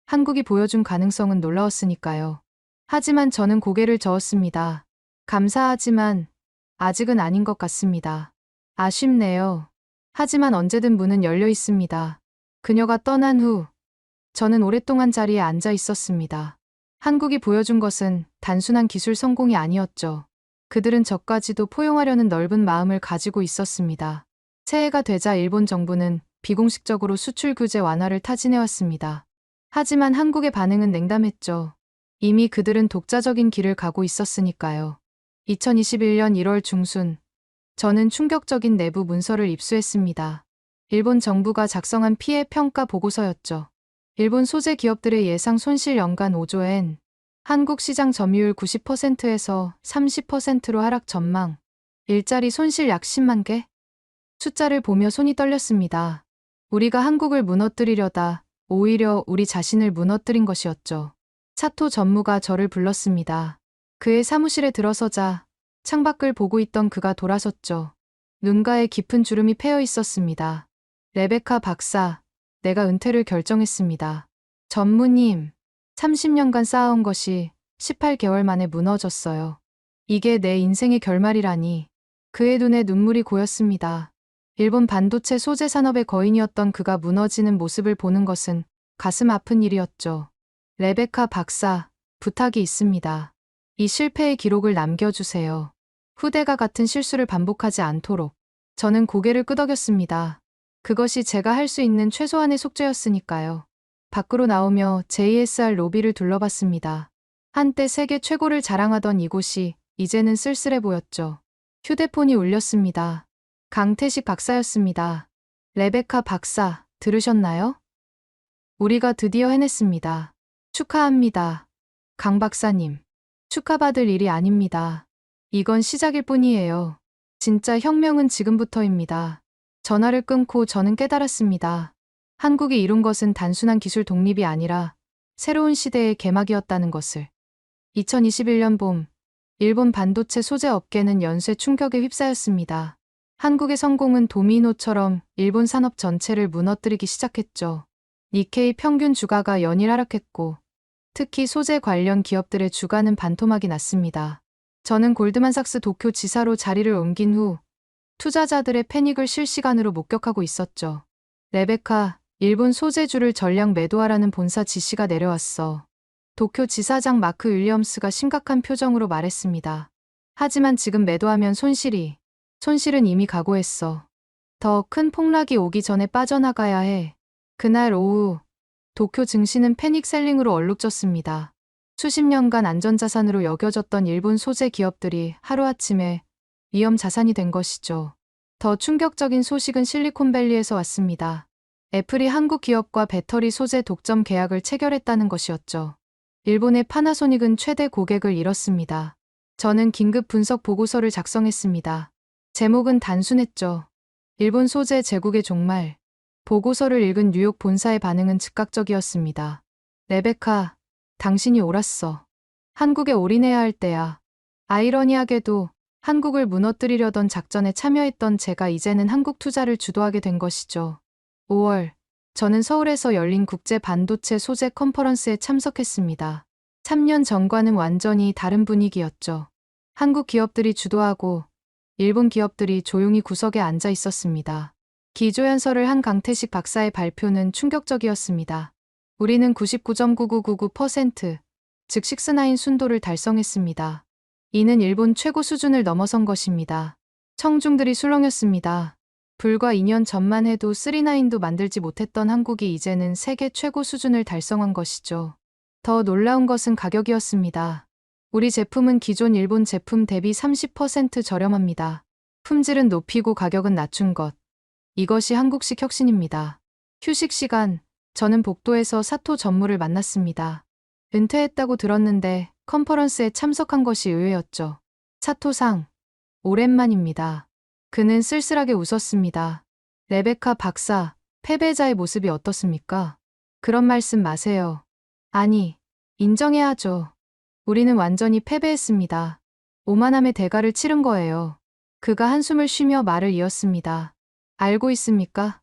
한국이 보여준 가능성은 놀라웠으니까요. 하지만 저는 고개를 저었습니다. 감사하지만 아직은 아닌 것 같습니다. 아쉽네요. 하지만 언제든 문은 열려 있습니다. 그녀가 떠난 후 저는 오랫동안 자리에 앉아 있었습니다. 한국이 보여준 것은 단순한 기술 성공이 아니었죠. 그들은 저까지도 포용하려는 넓은 마음을 가지고 있었습니다. 새해가 되자 일본 정부는 비공식적으로 수출 규제 완화를 타진해왔습니다. 하지만 한국의 반응은 냉담했죠. 이미 그들은 독자적인 길을 가고 있었으니까요. 2021년 1월 중순, 저는 충격적인 내부 문서를 입수했습니다. 일본 정부가 작성한 피해 평가 보고서였죠. 일본 소재 기업들의 예상 손실 연간 5조엔, 한국 시장 점유율 90%에서 30%로 하락 전망, 일자리 손실 약 10만 개? 숫자를 보며 손이 떨렸습니다. 우리가 한국을 무너뜨리려다 오히려 우리 자신을 무너뜨린 것이었죠. 사토 전무가 저를 불렀습니다. 그의 사무실에 들어서자 창밖을 보고 있던 그가 돌아섰죠. 눈가에 깊은 주름이 패여 있었습니다. 레베카 박사, 내가 은퇴를 결정했습니다. 전무님, 30년간 쌓아온 것이 18개월 만에 무너졌어요. 이게 내 인생의 결말이라니. 그의 눈에 눈물이 고였습니다. 일본 반도체 소재 산업의 거인이었던 그가 무너지는 모습을 보는 것은 가슴 아픈 일이었죠. 레베카 박사, 부탁이 있습니다. 이 실패의 기록을 남겨주세요. 후대가 같은 실수를 반복하지 않도록. 저는 고개를 끄덕였습니다. 그것이 제가 할 수 있는 최소한의 속죄였으니까요. 밖으로 나오며 JSR 로비를 둘러봤습니다. 한때 세계 최고를 자랑하던 이곳이 이제는 쓸쓸해 보였죠. 휴대폰이 울렸습니다. 강태식 박사였습니다. 레베카 박사, 들으셨나요? 우리가 드디어 해냈습니다. 축하합니다. 강 박사님. 축하받을 일이 아닙니다. 이건 시작일 뿐이에요. 진짜 혁명은 지금부터입니다. 전화를 끊고 저는 깨달았습니다. 한국이 이룬 것은 단순한 기술 독립이 아니라 새로운 시대의 개막이었다는 것을. 2021년 봄, 일본 반도체 소재 업계는 연쇄 충격에 휩싸였습니다. 한국의 성공은 도미노처럼 일본 산업 전체를 무너뜨리기 시작했죠. 니케이 평균 주가가 연일 하락했고, 특히 소재 관련 기업들의 주가는 반토막이 났습니다. 저는 골드만삭스 도쿄 지사로 자리를 옮긴 후 투자자들의 패닉을 실시간으로 목격하고 있었죠. 레베카, 일본 소재주를 전량 매도하라는 본사 지시가 내려왔어. 도쿄 지사장 마크 윌리엄스가 심각한 표정으로 말했습니다. 하지만 지금 매도하면 손실은 이미 각오했어. 더 큰 폭락이 오기 전에 빠져나가야 해. 그날 오후, 도쿄 증시는 패닉셀링으로 얼룩졌습니다. 수십 년간 안전자산으로 여겨졌던 일본 소재 기업들이 하루아침에 위험 자산이 된 것이죠. 더 충격적인 소식은 실리콘밸리에서 왔습니다. 애플이 한국 기업과 배터리 소재 독점 계약을 체결했다는 것이었죠. 일본의 파나소닉은 최대 고객을 잃었습니다. 저는 긴급 분석 보고서를 작성했습니다. 제목은 단순했죠. 일본 소재 제국의 종말. 보고서를 읽은 뉴욕 본사의 반응은 즉각적이었습니다. 레베카, 당신이 옳았어. 한국에 올인해야 할 때야. 아이러니하게도 한국을 무너뜨리려던 작전에 참여했던 제가 이제는 한국 투자를 주도하게 된 것이죠. 5월, 저는 서울에서 열린 국제 반도체 소재 컨퍼런스에 참석했습니다. 3년 전과는 완전히 다른 분위기였죠. 한국 기업들이 주도하고 일본 기업들이 조용히 구석에 앉아 있었습니다. 기조연설을 한 강태식 박사의 발표는 충격적이었습니다. 우리는 99.9999%, 즉 6-9 순도를 달성했습니다. 이는 일본 최고 수준을 넘어선 것입니다. 청중들이 술렁였습니다. 불과 2년 전만 해도 3-9도 만들지 못했던 한국이 이제는 세계 최고 수준을 달성한 것이죠. 더 놀라운 것은 가격이었습니다. 우리 제품은 기존 일본 제품 대비 30% 저렴합니다. 품질은 높이고 가격은 낮춘 것. 이것이 한국식 혁신입니다. 휴식 시간, 저는 복도에서 사토 전무를 만났습니다. 은퇴했다고 들었는데 컨퍼런스에 참석한 것이 의외였죠. 사토상, 오랜만입니다. 그는 쓸쓸하게 웃었습니다. 레베카 박사, 패배자의 모습이 어떻습니까? 그런 말씀 마세요. 아니, 인정해야 하죠. 우리는 완전히 패배했습니다. 오만함의 대가를 치른 거예요. 그가 한숨을 쉬며 말을 이었습니다. 알고 있습니까?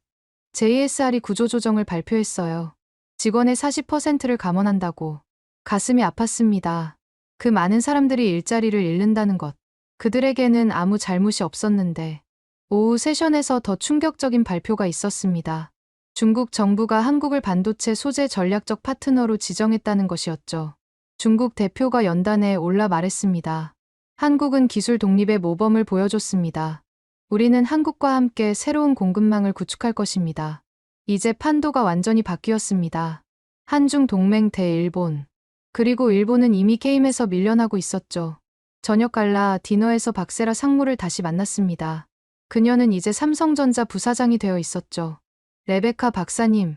JSR이 구조조정을 발표했어요. 직원의 40%를 감원한다고. 가슴이 아팠습니다. 그 많은 사람들이 일자리를 잃는다는 것. 그들에게는 아무 잘못이 없었는데. 오후 세션에서 더 충격적인 발표가 있었습니다. 중국 정부가 한국을 반도체 소재 전략적 파트너로 지정했다는 것이었죠. 중국 대표가 연단에 올라 말했습니다. 한국은 기술 독립의 모범을 보여줬습니다. 우리는 한국과 함께 새로운 공급망을 구축할 것입니다. 이제 판도가 완전히 바뀌었습니다. 한중 동맹 대 일본. 그리고 일본은 이미 게임에서 밀려나고 있었죠. 저녁 갈라 디너에서 박세라 상무를 다시 만났습니다. 그녀는 이제 삼성전자 부사장이 되어 있었죠. 레베카 박사님,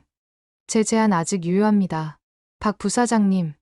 제 제안 아직 유효합니다. 박 부사장님,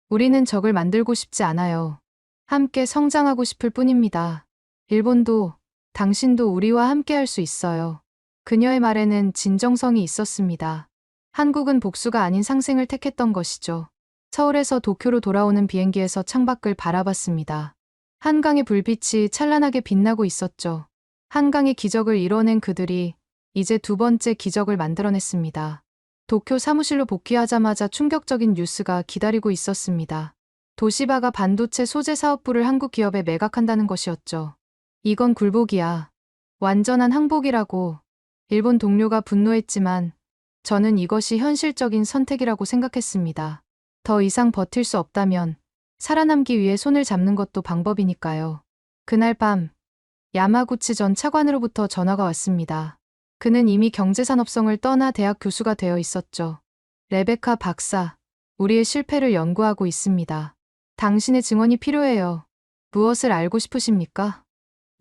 우리는 적을 만들고 싶지 않아요. 함께 성장하고 싶을 뿐입니다. 일본도, 당신도 우리와 함께 할 수 있어요. 그녀의 말에는 진정성이 있었습니다. 한국은 복수가 아닌 상생을 택했던 것이죠. 서울에서 도쿄로 돌아오는 비행기에서 창밖을 바라봤습니다. 한강의 불빛이 찬란하게 빛나고 있었죠. 한강의 기적을 이뤄낸 그들이 이제 두 번째 기적을 만들어냈습니다. 도쿄 사무실로 복귀하자마자 충격적인 뉴스가 기다리고 있었습니다. 도시바가 반도체 소재 사업부를 한국 기업에 매각한다는 것이었죠. 이건 굴복이야. 완전한 항복이라고. 일본 동료가 분노했지만 저는 이것이 현실적인 선택이라고 생각했습니다. 더 이상 버틸 수 없다면 살아남기 위해 손을 잡는 것도 방법이니까요. 그날 밤 야마구치 전 차관으로부터 전화가 왔습니다. 그는 이미 경제산업성을 떠나 대학 교수가 되어 있었죠. 레베카 박사, 우리의 실패를 연구하고 있습니다. 당신의 증언이 필요해요. 무엇을 알고 싶으십니까?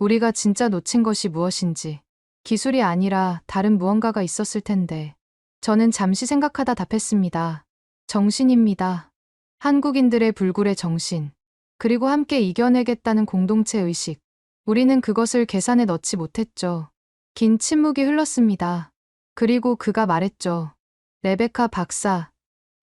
우리가 진짜 놓친 것이 무엇인지. 기술이 아니라 다른 무언가가 있었을 텐데. 저는 잠시 생각하다 답했습니다. 정신입니다. 한국인들의 불굴의 정신. 그리고 함께 이겨내겠다는 공동체 의식. 우리는 그것을 계산에 넣지 못했죠. 긴 침묵이 흘렀습니다. 그리고 그가 말했죠. 레베카 박사,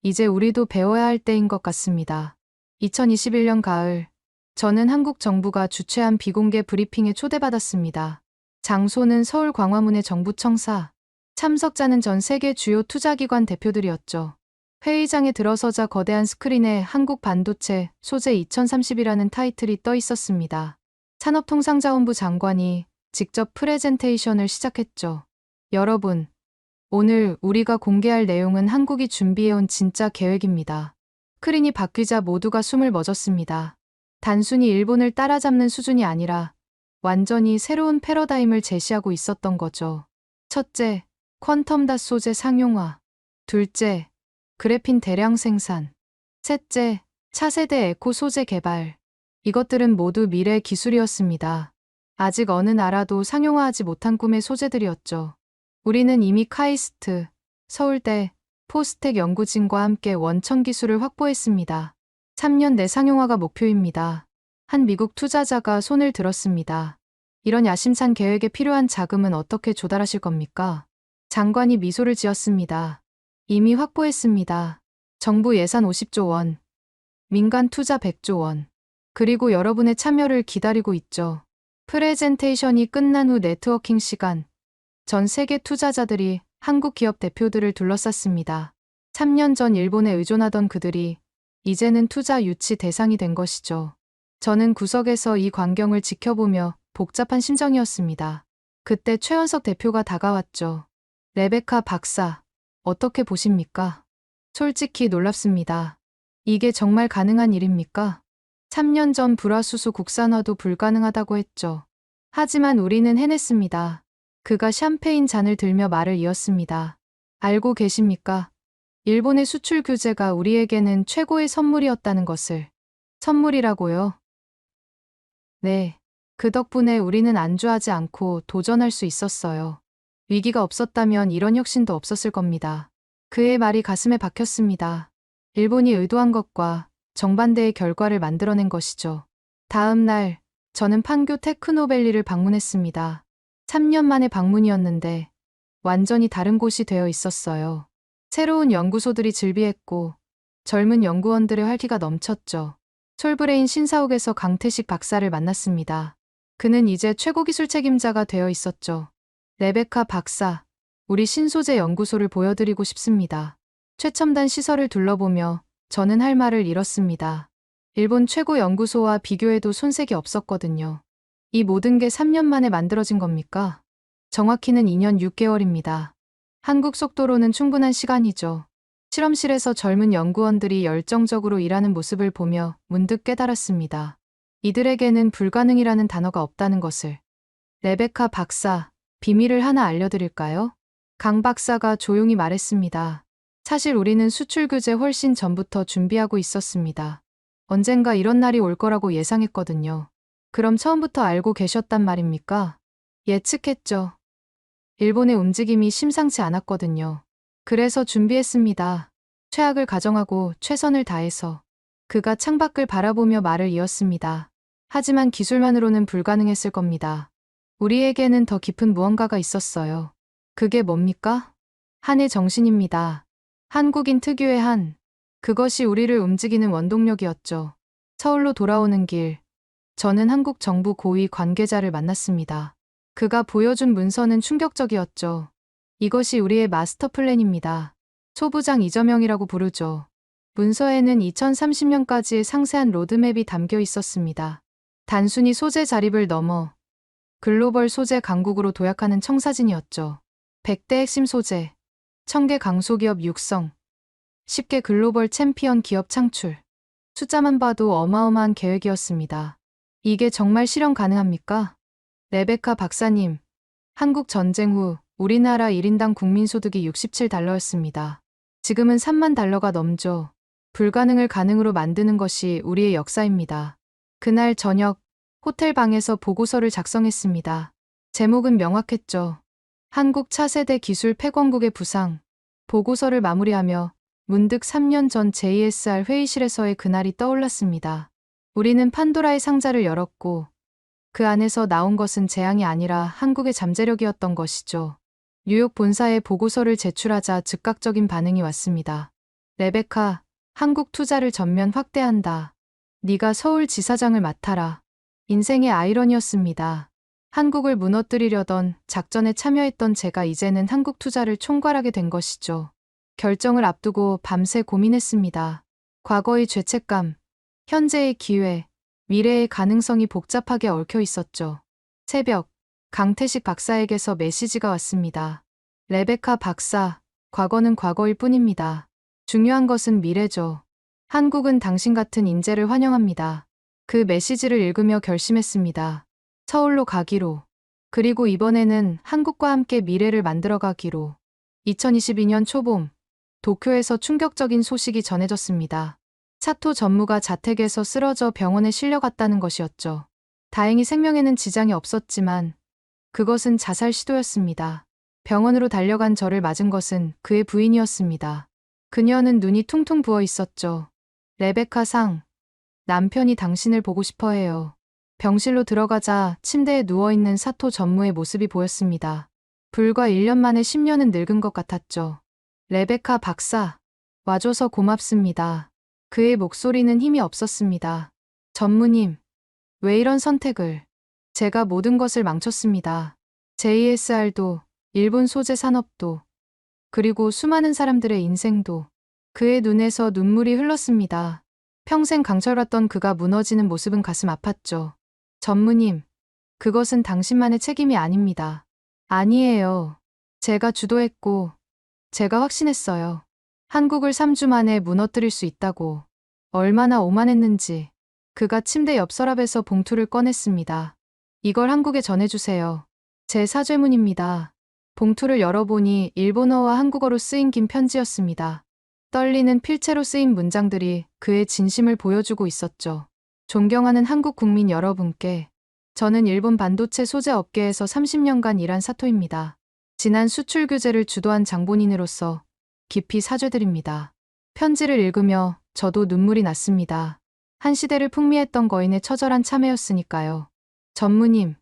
이제 우리도 배워야 할 때인 것 같습니다. 2021년 가을, 저는 한국 정부가 주최한 비공개 브리핑에 초대받았습니다. 장소는 서울 광화문의 정부청사. 참석자는 전 세계 주요 투자기관 대표들이었죠. 회의장에 들어서자 거대한 스크린에 한국 반도체 소재 2030이라는 타이틀이 떠 있었습니다. 산업통상자원부 장관이 직접 프레젠테이션을 시작했죠. 여러분, 오늘 우리가 공개할 내용은 한국이 준비해온 진짜 계획입니다. 스크린이 바뀌자 모두가 숨을 멎었습니다. 단순히 일본을 따라잡는 수준이 아니라 완전히 새로운 패러다임을 제시하고 있었던 거죠. 첫째, 퀀텀닷 소재 상용화. 둘째, 그래핀 대량 생산. 셋째, 차세대 에코 소재 개발. 이것들은 모두 미래 기술이었습니다. 아직 어느 나라도 상용화하지 못한 꿈의 소재들이었죠. 우리는 이미 카이스트, 서울대, 포스텍 연구진과 함께 원천 기술을 확보했습니다. 3년 내 상용화가 목표입니다. 한 미국 투자자가 손을 들었습니다. 이런 야심찬 계획에 필요한 자금은 어떻게 조달하실 겁니까? 장관이 미소를 지었습니다. 이미 확보했습니다. 정부 예산 50조 원, 민간 투자 100조 원, 그리고 여러분의 참여를 기다리고 있죠. 프레젠테이션이 끝난 후 네트워킹 시간. 전 세계 투자자들이 한국 기업 대표들을 둘러쌌습니다. 3년 전 일본에 의존하던 그들이 이제는 투자 유치 대상이 된 것이죠. 저는 구석에서 이 광경을 지켜보며 복잡한 심정이었습니다. 그때 최현석 대표가 다가왔죠. 레베카 박사, 어떻게 보십니까? 솔직히 놀랍습니다. 이게 정말 가능한 일입니까? 3년 전 불화수소 국산화도 불가능하다고 했죠. 하지만 우리는 해냈습니다. 그가 샴페인 잔을 들며 말을 이었습니다. 알고 계십니까? 일본의 수출 규제가 우리에게는 최고의 선물이었다는 것을. 선물이라고요? 네. 그 덕분에 우리는 안주하지 않고 도전할 수 있었어요. 위기가 없었다면 이런 혁신도 없었을 겁니다. 그의 말이 가슴에 박혔습니다. 일본이 의도한 것과 정반대의 결과를 만들어낸 것이죠. 다음 날, 저는 판교 테크노밸리를 방문했습니다. 3년 만의 방문이었는데 완전히 다른 곳이 되어 있었어요. 새로운 연구소들이 즐비했고 젊은 연구원들의 활기가 넘쳤죠. 솔브레인 신사옥에서 강태식 박사를 만났습니다. 그는 이제 최고 기술 책임자가 되어 있었죠. 레베카 박사, 우리 신소재 연구소를 보여드리고 싶습니다. 최첨단 시설을 둘러보며 저는 할 말을 잃었습니다. 일본 최고 연구소와 비교해도 손색이 없었거든요. 이 모든 게 3년 만에 만들어진 겁니까? 정확히는 2년 6개월입니다. 한국 속도로는 충분한 시간이죠. 실험실에서 젊은 연구원들이 열정적으로 일하는 모습을 보며 문득 깨달았습니다. 이들에게는 불가능이라는 단어가 없다는 것을. 레베카 박사, 비밀을 하나 알려드릴까요? 강 박사가 조용히 말했습니다. 사실 우리는 수출 규제 훨씬 전부터 준비하고 있었습니다. 언젠가 이런 날이 올 거라고 예상했거든요. 그럼 처음부터 알고 계셨단 말입니까? 예측했죠. 일본의 움직임이 심상치 않았거든요. 그래서 준비했습니다. 최악을 가정하고 최선을 다해서. 그가 창밖을 바라보며 말을 이었습니다. 하지만 기술만으로는 불가능했을 겁니다. 우리에게는 더 깊은 무언가가 있었어요. 그게 뭡니까? 한의 정신입니다. 한국인 특유의 한. 그것이 우리를 움직이는 원동력이었죠. 서울로 돌아오는 길, 저는 한국 정부 고위 관계자를 만났습니다. 그가 보여준 문서는 충격적이었죠. 이것이 우리의 마스터 플랜입니다. 소부장 이점영이라고 부르죠. 문서에는 2030년까지의 상세한 로드맵이 담겨 있었습니다. 단순히 소재 자립을 넘어 글로벌 소재 강국으로 도약하는 청사진이었죠. 100대 핵심 소재, 1000개 강소기업 육성, 10개 글로벌 챔피언 기업 창출. 숫자만 봐도 어마어마한 계획이었습니다. 이게 정말 실현 가능합니까? 레베카 박사님, 한국 전쟁 후 우리나라 1인당 국민소득이 67달러였습니다. 지금은 3만 달러가 넘죠. 불가능을 가능으로 만드는 것이 우리의 역사입니다. 그날 저녁, 호텔 방에서 보고서를 작성했습니다. 제목은 명확했죠. 한국 차세대 기술 폐광국의 부상. 보고서를 마무리하며 문득 3년 전 JSR 회의실에서의 그날이 떠올랐습니다. 우리는 판도라의 상자를 열었고 그 안에서 나온 것은 재앙이 아니라 한국의 잠재력이었던 것이죠. 뉴욕 본사에 보고서를 제출하자 즉각적인 반응이 왔습니다. 레베카, 한국 투자를 전면 확대한다. 네가 서울 지사장을 맡아라. 인생의 아이러니였습니다. 한국을 무너뜨리려던 작전에 참여했던 제가 이제는 한국 투자를 총괄하게 된 것이죠. 결정을 앞두고 밤새 고민했습니다. 과거의 죄책감, 현재의 기회, 미래의 가능성이 복잡하게 얽혀 있었죠. 새벽, 강태식 박사에게서 메시지가 왔습니다. 레베카 박사, 과거는 과거일 뿐입니다. 중요한 것은 미래죠. 한국은 당신 같은 인재를 환영합니다. 그 메시지를 읽으며 결심했습니다. 서울로 가기로. 그리고 이번에는 한국과 함께 미래를 만들어가기로. 2022년 초봄, 도쿄에서 충격적인 소식이 전해졌습니다. 사토 전무가 자택에서 쓰러져 병원에 실려갔다는 것이었죠. 다행히 생명에는 지장이 없었지만 그것은 자살 시도였습니다. 병원으로 달려간 저를 맞은 것은 그의 부인이었습니다. 그녀는 눈이 퉁퉁 부어 있었죠. 레베카 상, 남편이 당신을 보고 싶어 해요. 병실로 들어가자 침대에 누워있는 사토 전무의 모습이 보였습니다. 불과 1년 만에 10년은 늙은 것 같았죠. 레베카 박사, 와줘서 고맙습니다. 그의 목소리는 힘이 없었습니다. 전무님, 왜 이런 선택을? 제가 모든 것을 망쳤습니다. JSR도, 일본 소재 산업도, 그리고 수많은 사람들의 인생도. 그의 눈에서 눈물이 흘렀습니다. 평생 강철같던 그가 무너지는 모습은 가슴 아팠죠. 전무님, 그것은 당신만의 책임이 아닙니다. 아니에요. 제가 주도했고, 제가 확신했어요. 한국을 3주 만에 무너뜨릴 수 있다고. 얼마나 오만했는지. 그가 침대 옆 서랍에서 봉투를 꺼냈습니다. 이걸 한국에 전해주세요. 제 사죄문입니다. 봉투를 열어보니 일본어와 한국어로 쓰인 긴 편지였습니다. 떨리는 필체로 쓰인 문장들이 그의 진심을 보여주고 있었죠. 존경하는 한국 국민 여러분께, 저는 일본 반도체 소재 업계에서 30년간 일한 사토입니다. 지난 수출 규제를 주도한 장본인으로서 깊이 사죄드립니다. 편지를 읽으며 저도 눈물이 났습니다. 한 시대를 풍미했던 거인의 처절한 참회였으니까요. 전무님,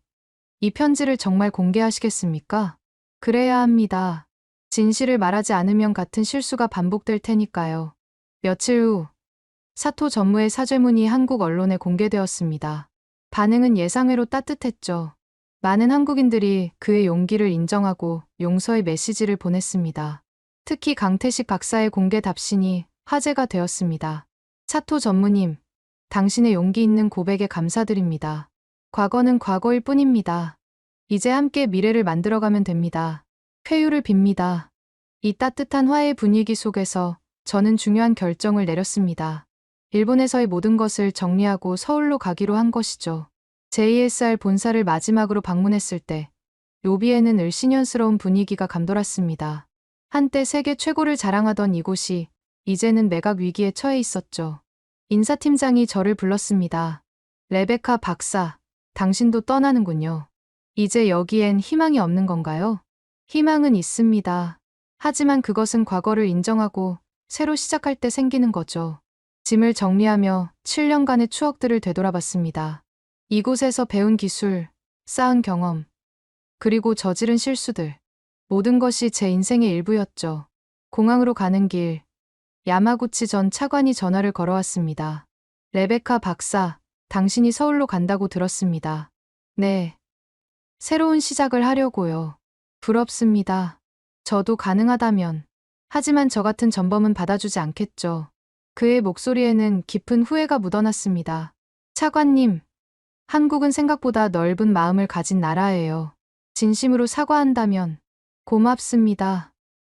이 편지를 정말 공개하시겠습니까? 그래야 합니다. 진실을 말하지 않으면 같은 실수가 반복될 테니까요. 며칠 후, 사토 전무의 사죄문이 한국 언론에 공개되었습니다. 반응은 예상외로 따뜻했죠. 많은 한국인들이 그의 용기를 인정하고 용서의 메시지를 보냈습니다. 특히 강태식 박사의 공개 답신이 화제가 되었습니다. 사토 전무님, 당신의 용기 있는 고백에 감사드립니다. 과거는 과거일 뿐입니다. 이제 함께 미래를 만들어가면 됩니다. 쾌유를 빕니다. 이 따뜻한 화해 분위기 속에서 저는 중요한 결정을 내렸습니다. 일본에서의 모든 것을 정리하고 서울로 가기로 한 것이죠. JSR 본사를 마지막으로 방문했을 때 로비에는 을씨년스러운 분위기가 감돌았습니다. 한때 세계 최고를 자랑하던 이곳이 이제는 매각 위기에 처해 있었죠. 인사팀장이 저를 불렀습니다. 레베카 박사, 당신도 떠나는군요. 이제 여기엔 희망이 없는 건가요? 희망은 있습니다. 하지만 그것은 과거를 인정하고 새로 시작할 때 생기는 거죠. 짐을 정리하며 7년간의 추억들을 되돌아봤습니다. 이곳에서 배운 기술, 쌓은 경험, 그리고 저지른 실수들. 모든 것이 제 인생의 일부였죠. 공항으로 가는 길, 야마구치 전 차관이 전화를 걸어왔습니다. 레베카 박사, 당신이 서울로 간다고 들었습니다. 네. 새로운 시작을 하려고요. 부럽습니다. 저도 가능하다면. 하지만 저 같은 전범은 받아주지 않겠죠. 그의 목소리에는 깊은 후회가 묻어났습니다. 차관님, 한국은 생각보다 넓은 마음을 가진 나라예요. 진심으로 사과한다면. 고맙습니다.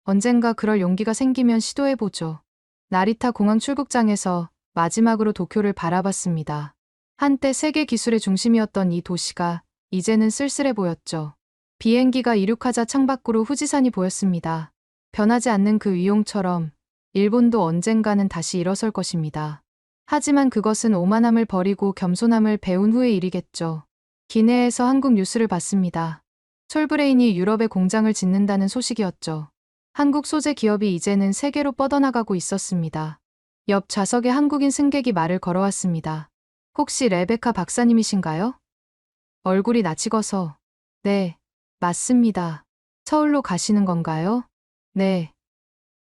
언젠가 그럴 용기가 생기면 시도해보죠. 나리타 공항 출국장에서 마지막으로 도쿄를 바라봤습니다. 한때 세계 기술의 중심이었던 이 도시가 이제는 쓸쓸해 보였죠. 비행기가 이륙하자 창밖으로 후지산이 보였습니다. 변하지 않는 그 위용처럼 일본도 언젠가는 다시 일어설 것입니다. 하지만 그것은 오만함을 버리고 겸손함을 배운 후의 일이겠죠. 기내에서 한국 뉴스를 봤습니다. 솔브레인이 유럽에 공장을 짓는다는 소식이었죠. 한국 소재 기업이 이제는 세계로 뻗어나가고 있었습니다. 옆 좌석에 한국인 승객이 말을 걸어왔습니다. 혹시 레베카 박사님이신가요? 얼굴이 낯익어서. 네, 맞습니다. 서울로 가시는 건가요? 네.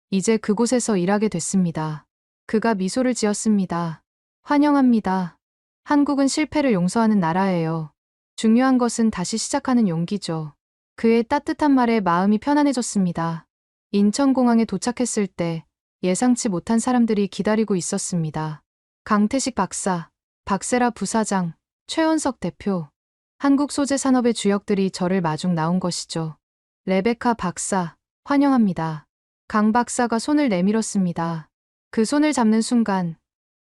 이제 그곳에서 일하게 됐습니다. 그가 미소를 지었습니다. 환영합니다. 한국은 실패를 용서하는 나라예요. 중요한 것은 다시 시작하는 용기죠. 그의 따뜻한 말에 마음이 편안해졌습니다. 인천공항에 도착했을 때 예상치 못한 사람들이 기다리고 있었습니다. 강태식 박사, 박세라 부사장, 최원석 대표, 한국 소재 산업의 주역들이 저를 마중 나온 것이죠. 레베카 박사, 환영합니다. 강 박사가 손을 내밀었습니다. 그 손을 잡는 순간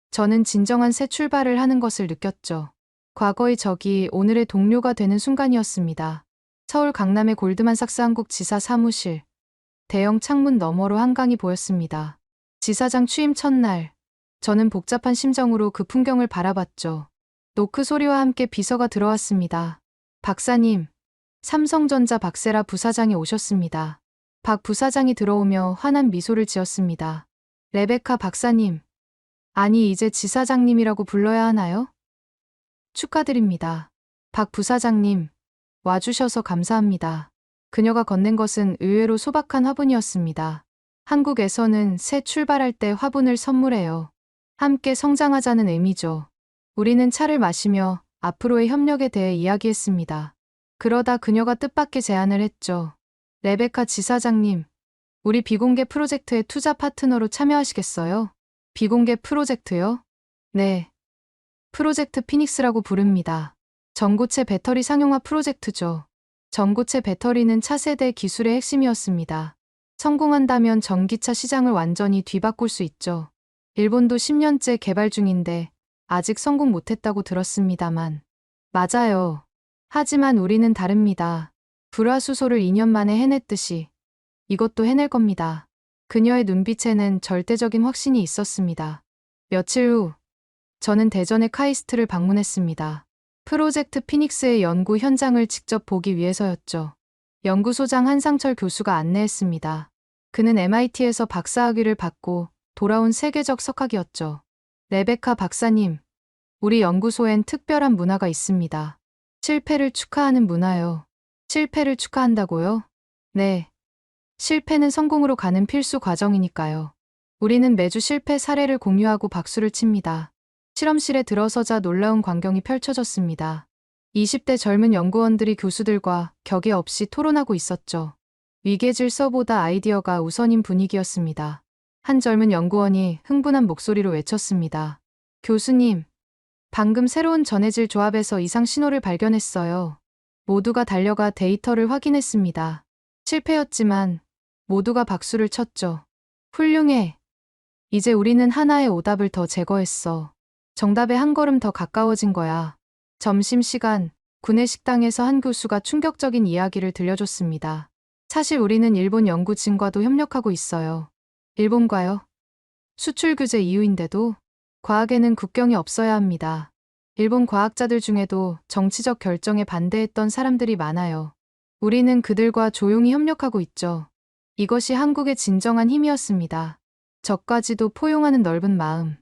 저는 진정한 새 출발을 하는 것을 느꼈죠. 과거의 적이 오늘의 동료가 되는 순간이었습니다. 서울 강남의 골드만삭스 한국 지사 사무실. 대형 창문 너머로 한강이 보였습니다. 지사장 취임 첫날, 저는 복잡한 심정으로 그 풍경을 바라봤죠. 노크 소리와 함께 비서가 들어왔습니다. 박사님, 삼성전자 박세라 부사장이 오셨습니다. 박 부사장이 들어오며 환한 미소를 지었습니다. 레베카 박사님, 아니 이제 지사장님이라고 불러야 하나요? 축하드립니다. 박 부사장님, 와주셔서 감사합니다. 그녀가 건넨 것은 의외로 소박한 화분이었습니다. 한국에서는 새 출발할 때 화분을 선물해요. 함께 성장하자는 의미죠. 우리는 차를 마시며 앞으로의 협력에 대해 이야기했습니다. 그러다 그녀가 뜻밖의 제안을 했죠. 레베카 지사장님, 우리 비공개 프로젝트의 투자 파트너로 참여하시겠어요? 비공개 프로젝트요? 네. 프로젝트 피닉스라고 부릅니다. 전고체 배터리 상용화 프로젝트죠. 전고체 배터리는 차세대 기술의 핵심이었습니다. 성공한다면 전기차 시장을 완전히 뒤바꿀 수 있죠. 일본도 10년째 개발 중인데 아직 성공 못했다고 들었습니다만. 맞아요. 하지만 우리는 다릅니다. 불화수소를 2년 만에 해냈듯이 이것도 해낼 겁니다. 그녀의 눈빛에는 절대적인 확신이 있었습니다. 며칠 후, 저는 대전의 카이스트를 방문했습니다. 프로젝트 피닉스의 연구 현장을 직접 보기 위해서였죠. 연구소장 한상철 교수가 안내했습니다. 그는 MIT에서 박사학위를 받고 돌아온 세계적 석학이었죠. 레베카 박사님, 우리 연구소엔 특별한 문화가 있습니다. 실패를 축하하는 문화요. 실패를 축하한다고요? 네. 실패는 성공으로 가는 필수 과정이니까요. 우리는 매주 실패 사례를 공유하고 박수를 칩니다. 실험실에 들어서자 놀라운 광경이 펼쳐졌습니다. 20대 젊은 연구원들이 교수들과 격의 없이 토론하고 있었죠. 위계질서보다 아이디어가 우선인 분위기였습니다. 한 젊은 연구원이 흥분한 목소리로 외쳤습니다. 교수님, 방금 새로운 전해질 조합에서 이상 신호를 발견했어요. 모두가 달려가 데이터를 확인했습니다. 실패였지만 모두가 박수를 쳤죠. 훌륭해. 이제 우리는 하나의 오답을 더 제거했어. 정답에 한 걸음 더 가까워진 거야. 점심시간, 구내식당에서 한 교수가 충격적인 이야기를 들려줬습니다. 사실 우리는 일본 연구진과도 협력하고 있어요. 일본과요? 수출 규제 이유인데도 과학에는 국경이 없어야 합니다. 일본 과학자들 중에도 정치적 결정에 반대했던 사람들이 많아요. 우리는 그들과 조용히 협력하고 있죠. 이것이 한국의 진정한 힘이었습니다. 저까지도 포용하는 넓은 마음.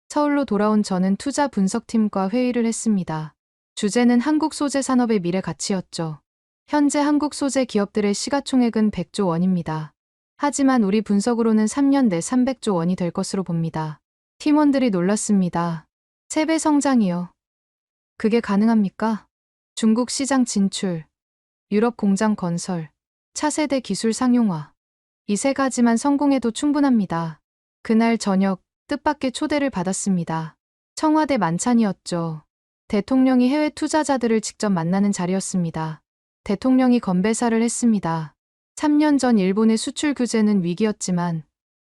서울로 돌아온 저는 투자 분석팀과 회의를 했습니다. 주제는 한국 소재 산업의 미래 가치였죠. 현재 한국 소재 기업들의 시가총액은 100조 원입니다. 하지만 우리 분석으로는 3년 내 300조 원이 될 것으로 봅니다. 팀원들이 놀랐습니다. 3배 성장이요. 그게 가능합니까? 중국 시장 진출, 유럽 공장 건설, 차세대 기술 상용화. 이 3가지만 성공해도 충분합니다. 그날 저녁 뜻밖의 초대를 받았습니다. 청와대 만찬이었죠. 대통령이 해외 투자자들을 직접 만나는 자리였습니다. 대통령이 건배사를 했습니다. 3년 전 일본의 수출 규제는 위기였지만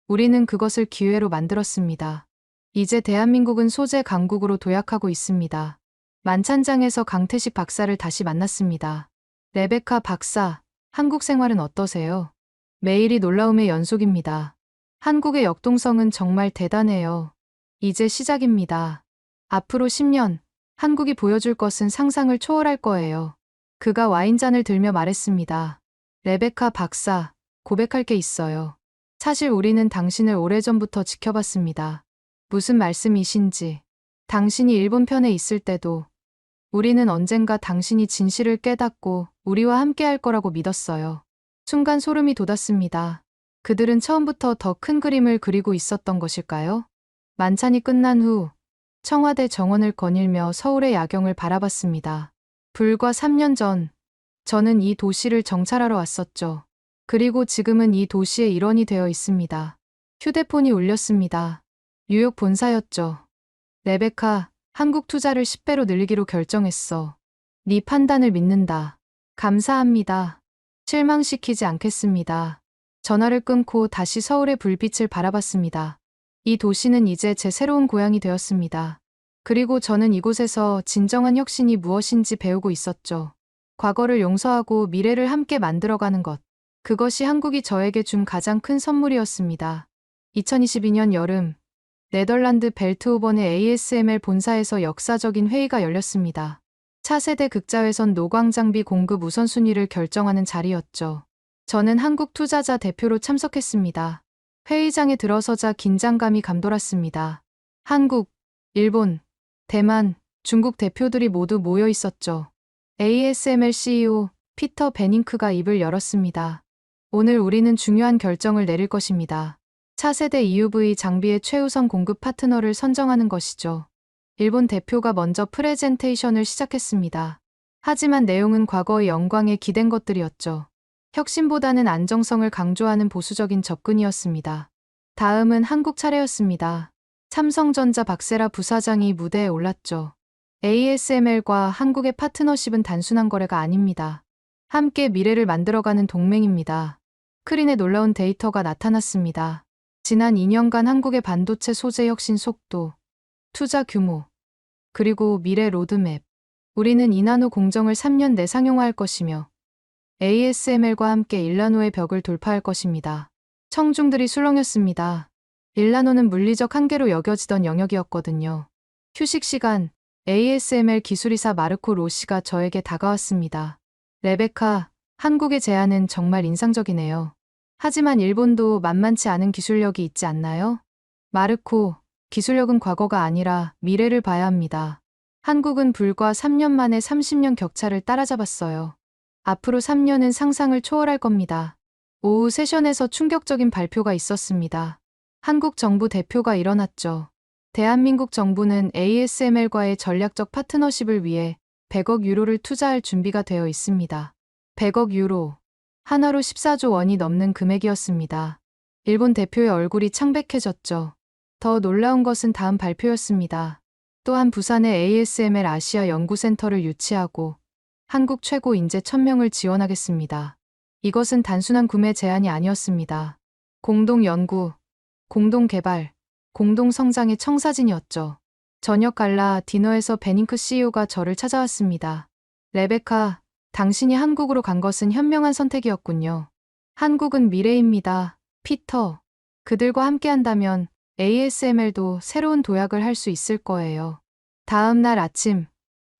우리는 그것을 기회로 만들었습니다. 이제 대한민국은 소재 강국으로 도약하고 있습니다. 만찬장에서 강태식 박사를 다시 만났습니다. 레베카 박사, 한국 생활은 어떠세요? 매일이 놀라움의 연속입니다. 한국의 역동성은 정말 대단해요. 이제 시작입니다. 앞으로 10년, 한국이 보여줄 것은 상상을 초월할 거예요. 그가 와인잔을 들며 말했습니다. 레베카 박사, 고백할 게 있어요. 사실 우리는 당신을 오래전부터 지켜봤습니다. 무슨 말씀이신지. 당신이 일본 편에 있을 때도 우리는 언젠가 당신이 진실을 깨닫고 우리와 함께 할 거라고 믿었어요. 순간 소름이 돋았습니다. 그들은 처음부터 더 큰 그림을 그리고 있었던 것일까요? 만찬이 끝난 후 청와대 정원을 거닐며 서울의 야경을 바라봤습니다. 불과 3년 전, 저는 이 도시를 정찰하러 왔었죠. 그리고 지금은 이 도시의 일원이 되어 있습니다. 휴대폰이 울렸습니다. 뉴욕 본사였죠. 레베카, 한국 투자를 10배로 늘리기로 결정했어. 네 판단을 믿는다. 감사합니다. 실망시키지 않겠습니다. 전화를 끊고 다시 서울의 불빛을 바라봤습니다. 이 도시는 이제 제 새로운 고향이 되었습니다. 그리고 저는 이곳에서 진정한 혁신이 무엇인지 배우고 있었죠. 과거를 용서하고 미래를 함께 만들어가는 것. 그것이 한국이 저에게 준 가장 큰 선물이었습니다. 2022년 여름, 네덜란드 벨트호번의 ASML 본사에서 역사적인 회의가 열렸습니다. 차세대 극자회선 노광장비 공급 우선순위를 결정하는 자리였죠. 저는 한국 투자자 대표로 참석했습니다. 회의장에 들어서자 긴장감이 감돌았습니다. 한국, 일본, 대만, 중국 대표들이 모두 모여 있었죠. ASML CEO 피터 베닝크가 입을 열었습니다. 오늘 우리는 중요한 결정을 내릴 것입니다. 차세대 EUV 장비의 최우선 공급 파트너를 선정하는 것이죠. 일본 대표가 먼저 프레젠테이션을 시작했습니다. 하지만 내용은 과거의 영광에 기댄 것들이었죠. 혁신보다는 안정성을 강조하는 보수적인 접근이었습니다. 다음은 한국 차례였습니다. 삼성전자 박세라 부사장이 무대에 올랐죠. ASML과 한국의 파트너십은 단순한 거래가 아닙니다. 함께 미래를 만들어가는 동맹입니다. 크린의 놀라운 데이터가 나타났습니다. 지난 2년간 한국의 반도체 소재 혁신 속도, 투자 규모, 그리고 미래 로드맵. 우리는 이나노 공정을 3년 내 상용화할 것이며 ASML과 함께 일나노의 벽을 돌파할 것입니다. 청중들이 술렁였습니다. 일나노는 물리적 한계로 여겨지던 영역이었거든요. 휴식 시간, ASML 기술이사 마르코 로시가 저에게 다가왔습니다. 레베카, 한국의 제안은 정말 인상적이네요. 하지만 일본도 만만치 않은 기술력이 있지 않나요? 마르코, 기술력은 과거가 아니라 미래를 봐야 합니다. 한국은 불과 3년 만에 30년 격차를 따라잡았어요. 앞으로 3년은 상상을 초월할 겁니다. 오후 세션에서 충격적인 발표가 있었습니다. 한국 정부 대표가 일어났죠. 대한민국 정부는 ASML과의 전략적 파트너십을 위해 100억 유로를 투자할 준비가 되어 있습니다. 100억 유로. 하나로 14조 원이 넘는 금액이었습니다. 일본 대표의 얼굴이 창백해졌죠. 더 놀라운 것은 다음 발표였습니다. 또한 부산에 ASML 아시아 연구센터를 유치하고 한국 최고 인재 1000명을 지원하겠습니다. 이것은 단순한 구매 제안이 아니었습니다. 공동 연구, 공동 개발, 공동 성장의 청사진이었죠. 저녁 갈라 디너에서 베닝크 CEO가 저를 찾아왔습니다. 레베카, 당신이 한국으로 간 것은 현명한 선택이었군요. 한국은 미래입니다. 피터, 그들과 함께한다면 ASML도 새로운 도약을 할 수 있을 거예요. 다음 날 아침,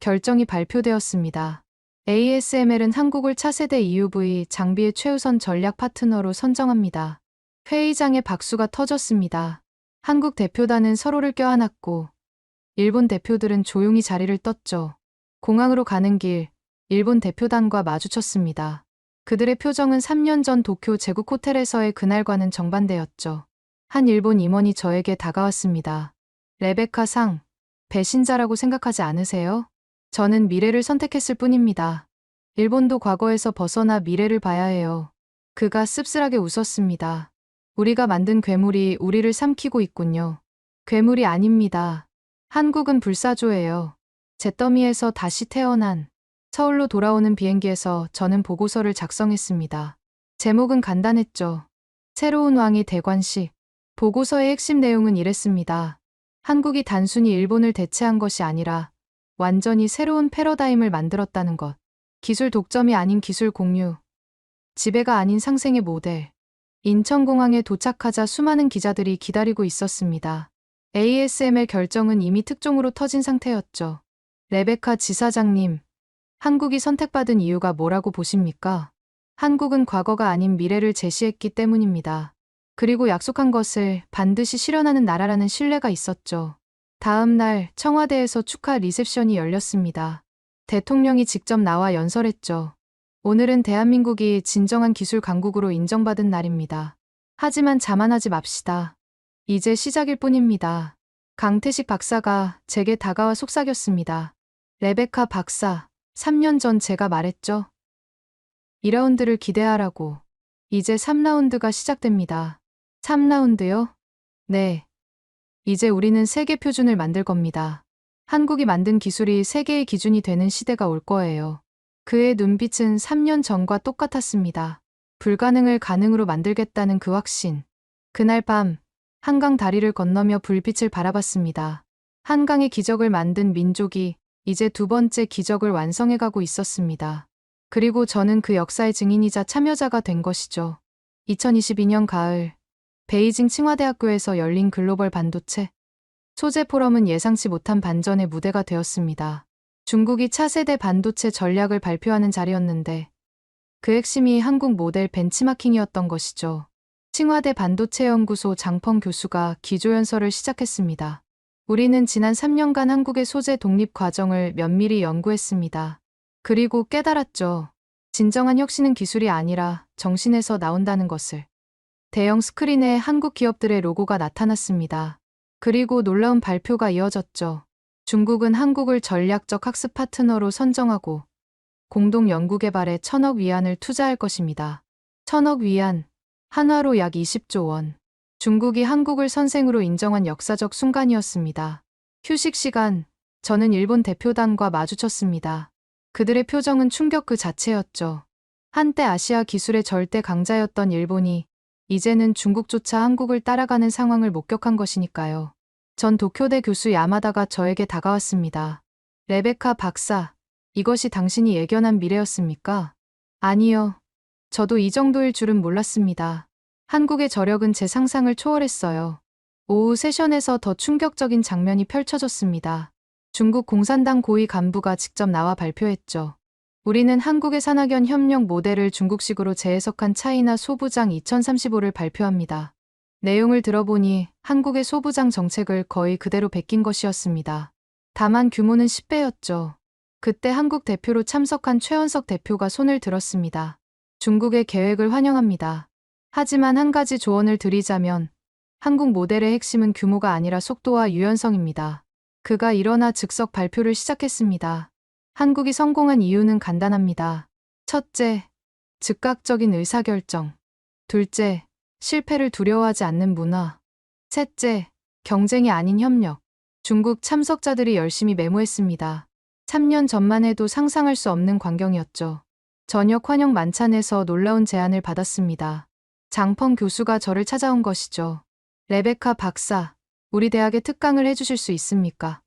결정이 발표되었습니다. ASML은 한국을 차세대 EUV 장비의 최우선 전략 파트너로 선정합니다. 회의장에 박수가 터졌습니다. 한국 대표단은 서로를 껴안았고 일본 대표들은 조용히 자리를 떴죠. 공항으로 가는 길, 일본 대표단과 마주쳤습니다. 그들의 표정은 3년 전 도쿄 제국 호텔에서의 그날과는 정반대였죠. 한 일본 임원이 저에게 다가왔습니다. 레베카 상, 배신자라고 생각하지 않으세요? 저는 미래를 선택했을 뿐입니다. 일본도 과거에서 벗어나 미래를 봐야 해요. 그가 씁쓸하게 웃었습니다. 우리가 만든 괴물이 우리를 삼키고 있군요. 괴물이 아닙니다. 한국은 불사조예요. 잿더미에서 다시 태어난 서울로 돌아오는 비행기에서 저는 보고서를 작성했습니다. 제목은 간단했죠. 새로운 왕이 대관식. 보고서의 핵심 내용은 이랬습니다. 한국이 단순히 일본을 대체한 것이 아니라 완전히 새로운 패러다임을 만들었다는 것. 기술 독점이 아닌 기술 공유. 지배가 아닌 상생의 모델. 인천공항에 도착하자 수많은 기자들이 기다리고 있었습니다. ASML 결정은 이미 특종으로 터진 상태였죠. 레베카 지사장님, 한국이 선택받은 이유가 뭐라고 보십니까? 한국은 과거가 아닌 미래를 제시했기 때문입니다. 그리고 약속한 것을 반드시 실현하는 나라라는 신뢰가 있었죠. 다음 날 청와대에서 축하 리셉션이 열렸습니다. 대통령이 직접 나와 연설했죠. 오늘은 대한민국이 진정한 기술 강국으로 인정받은 날입니다. 하지만 자만하지 맙시다. 이제 시작일 뿐입니다. 강태식 박사가 제게 다가와 속삭였습니다. 레베카 박사, 3년 전 제가 말했죠. 2라운드를 기대하라고. 이제 3라운드가 시작됩니다. 3라운드요? 네. 이제 우리는 세계 표준을 만들 겁니다. 한국이 만든 기술이 세계의 기준이 되는 시대가 올 거예요. 그의 눈빛은 3년 전과 똑같았습니다. 불가능을 가능으로 만들겠다는 그 확신. 그날 밤, 한강 다리를 건너며 불빛을 바라봤습니다. 한강의 기적을 만든 민족이 이제 두 번째 기적을 완성해가고 있었습니다. 그리고 저는 그 역사의 증인이자 참여자가 된 것이죠. 2022년 가을, 베이징 칭화대학교에서 열린 글로벌 반도체 소재 포럼은 예상치 못한 반전의 무대가 되었습니다. 중국이 차세대 반도체 전략을 발표하는 자리였는데 그 핵심이 한국 모델 벤치마킹이었던 것이죠. 칭화대 반도체연구소 장펑 교수가 기조연설을 시작했습니다. 우리는 지난 3년간 한국의 소재 독립 과정을 면밀히 연구했습니다. 그리고 깨달았죠. 진정한 혁신은 기술이 아니라 정신에서 나온다는 것을. 대형 스크린에 한국 기업들의 로고가 나타났습니다. 그리고 놀라운 발표가 이어졌죠. 중국은 한국을 전략적 학습 파트너로 선정하고 공동 연구개발에 1,000억 위안을 투자할 것입니다. 1,000억 위안, 한화로 약 20조 원. 중국이 한국을 선생으로 인정한 역사적 순간이었습니다. 휴식 시간, 저는 일본 대표단과 마주쳤습니다. 그들의 표정은 충격 그 자체였죠. 한때 아시아 기술의 절대 강자였던 일본이 이제는 중국조차 한국을 따라가는 상황을 목격한 것이니까요. 전 도쿄대 교수 야마다가 저에게 다가왔습니다. 레베카 박사, 이것이 당신이 예견한 미래였습니까? 아니요. 저도 이 정도일 줄은 몰랐습니다. 한국의 저력은 제 상상을 초월했어요. 오후 세션에서 더 충격적인 장면이 펼쳐졌습니다. 중국 공산당 고위 간부가 직접 나와 발표했죠. 우리는 한국의 산학연 협력 모델을 중국식으로 재해석한 차이나 소부장 2035를 발표합니다. 내용을 들어보니 한국의 소부장 정책을 거의 그대로 베낀 것이었습니다. 다만 규모는 10배였죠. 그때 한국 대표로 참석한 최원석 대표가 손을 들었습니다. 중국의 계획을 환영합니다. 하지만 한 가지 조언을 드리자면 한국 모델의 핵심은 규모가 아니라 속도와 유연성입니다. 그가 일어나 즉석 발표를 시작했습니다. 한국이 성공한 이유는 간단합니다. 첫째, 즉각적인 의사결정. 둘째, 실패를 두려워하지 않는 문화. 셋째, 경쟁이 아닌 협력. 중국 참석자들이 열심히 메모했습니다. 3년 전만 해도 상상할 수 없는 광경이었죠. 저녁 환영 만찬에서 놀라운 제안을 받았습니다. 장펑 교수가 저를 찾아온 것이죠. 레베카 박사, 우리 대학에 특강을 해주실 수 있습니까?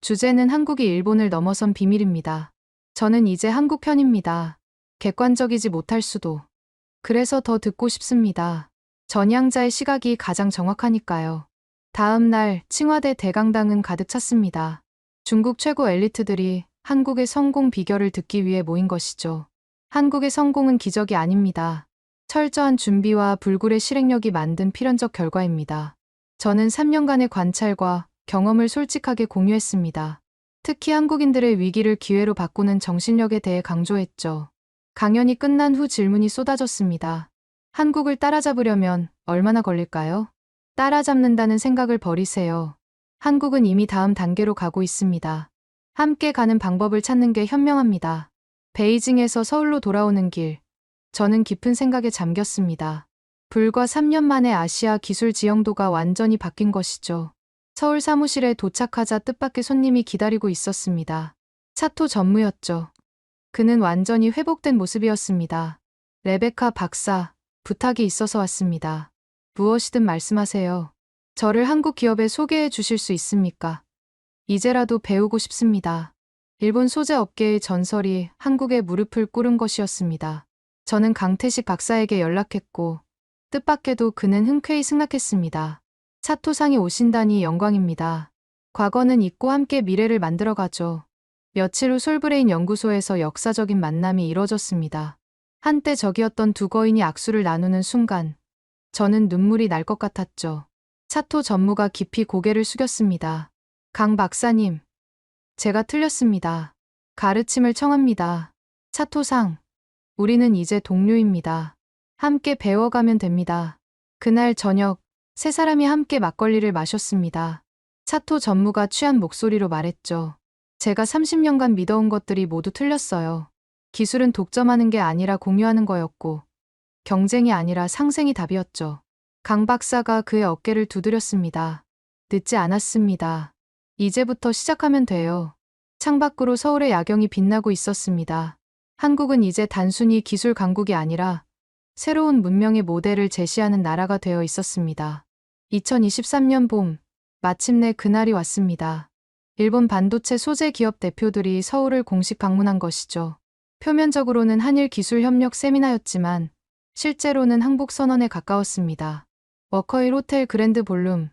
주제는 한국이 일본을 넘어선 비밀입니다. 저는 이제 한국 편입니다. 객관적이지 못할 수도. 그래서 더 듣고 싶습니다. 전향자의 시각이 가장 정확하니까요. 다음 날 칭화대 대강당은 가득 찼습니다. 중국 최고 엘리트들이 한국의 성공 비결을 듣기 위해 모인 것이죠. 한국의 성공은 기적이 아닙니다. 철저한 준비와 불굴의 실행력이 만든 필연적 결과입니다. 저는 3년간의 관찰과 경험을 솔직하게 공유했습니다. 특히 한국인들의 위기를 기회로 바꾸는 정신력에 대해 강조했죠. 강연이 끝난 후 질문이 쏟아졌습니다. 한국을 따라잡으려면 얼마나 걸릴까요? 따라잡는다는 생각을 버리세요. 한국은 이미 다음 단계로 가고 있습니다. 함께 가는 방법을 찾는 게 현명합니다. 베이징에서 서울로 돌아오는 길, 저는 깊은 생각에 잠겼습니다. 불과 3년 만에 아시아 기술 지형도가 완전히 바뀐 것이죠. 서울 사무실에 도착하자 뜻밖의 손님이 기다리고 있었습니다. 차토 전무였죠. 그는 완전히 회복된 모습이었습니다. 레베카 박사, 부탁이 있어서 왔습니다. 무엇이든 말씀하세요. 저를 한국 기업에 소개해 주실 수 있습니까? 이제라도 배우고 싶습니다. 일본 소재 업계의 전설이 한국에 무릎을 꿇은 것이었습니다. 저는 강태식 박사에게 연락했고 뜻밖에도 그는 흔쾌히 승낙했습니다. 사토상이 오신다니 영광입니다. 과거는 잊고 함께 미래를 만들어가죠. 며칠 후 솔브레인 연구소에서 역사적인 만남이 이뤄졌습니다. 한때 적이었던 두 거인이 악수를 나누는 순간 저는 눈물이 날 것 같았죠. 사토 전무가 깊이 고개를 숙였습니다. 강 박사님, 제가 틀렸습니다. 가르침을 청합니다. 사토상, 우리는 이제 동료입니다. 함께 배워가면 됩니다. 그날 저녁, 세 사람이 함께 막걸리를 마셨습니다. 사토 전무가 취한 목소리로 말했죠. 제가 30년간 믿어온 것들이 모두 틀렸어요. 기술은 독점하는 게 아니라 공유하는 거였고, 경쟁이 아니라 상생이 답이었죠. 강 박사가 그의 어깨를 두드렸습니다. 늦지 않았습니다. 이제부터 시작하면 돼요. 창밖으로 서울의 야경이 빛나고 있었습니다. 한국은 이제 단순히 기술 강국이 아니라 새로운 문명의 모델을 제시하는 나라가 되어 있었습니다. 2023년 봄, 마침내 그날이 왔습니다. 일본 반도체 소재 기업 대표들이 서울을 공식 방문한 것이죠. 표면적으로는 한일 기술 협력 세미나였지만 실제로는 항복 선언에 가까웠습니다. 워커힐 호텔 그랜드 볼룸,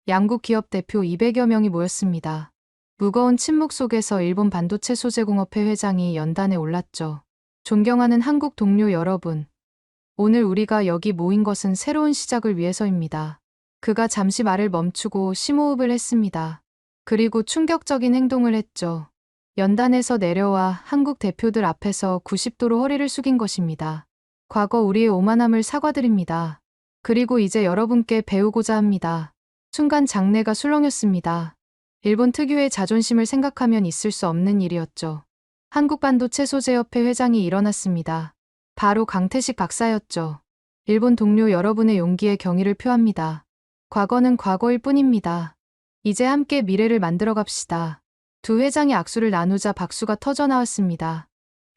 양국 기업 대표 200여 명이 모였습니다. 무거운 침묵 속에서 일본 반도체 소재공업회 회장이 연단에 올랐죠. 존경하는 한국 동료 여러분, 오늘 우리가 여기 모인 것은 새로운 시작을 위해서입니다. 그가 잠시 말을 멈추고 심호흡을 했습니다. 그리고 충격적인 행동을 했죠. 연단에서 내려와 한국 대표들 앞에서 90도로 허리를 숙인 것입니다. 과거 우리의 오만함을 사과드립니다. 그리고 이제 여러분께 배우고자 합니다. 순간 장내가 술렁였습니다. 일본 특유의 자존심을 생각하면 있을 수 없는 일이었죠. 한국반도체 소재협회 회장이 일어났습니다. 바로 강태식 박사였죠. 일본 동료 여러분의 용기에 경의를 표합니다. 과거는 과거일 뿐입니다. 이제 함께 미래를 만들어 갑시다. 두 회장이 악수를 나누자 박수가 터져나왔습니다.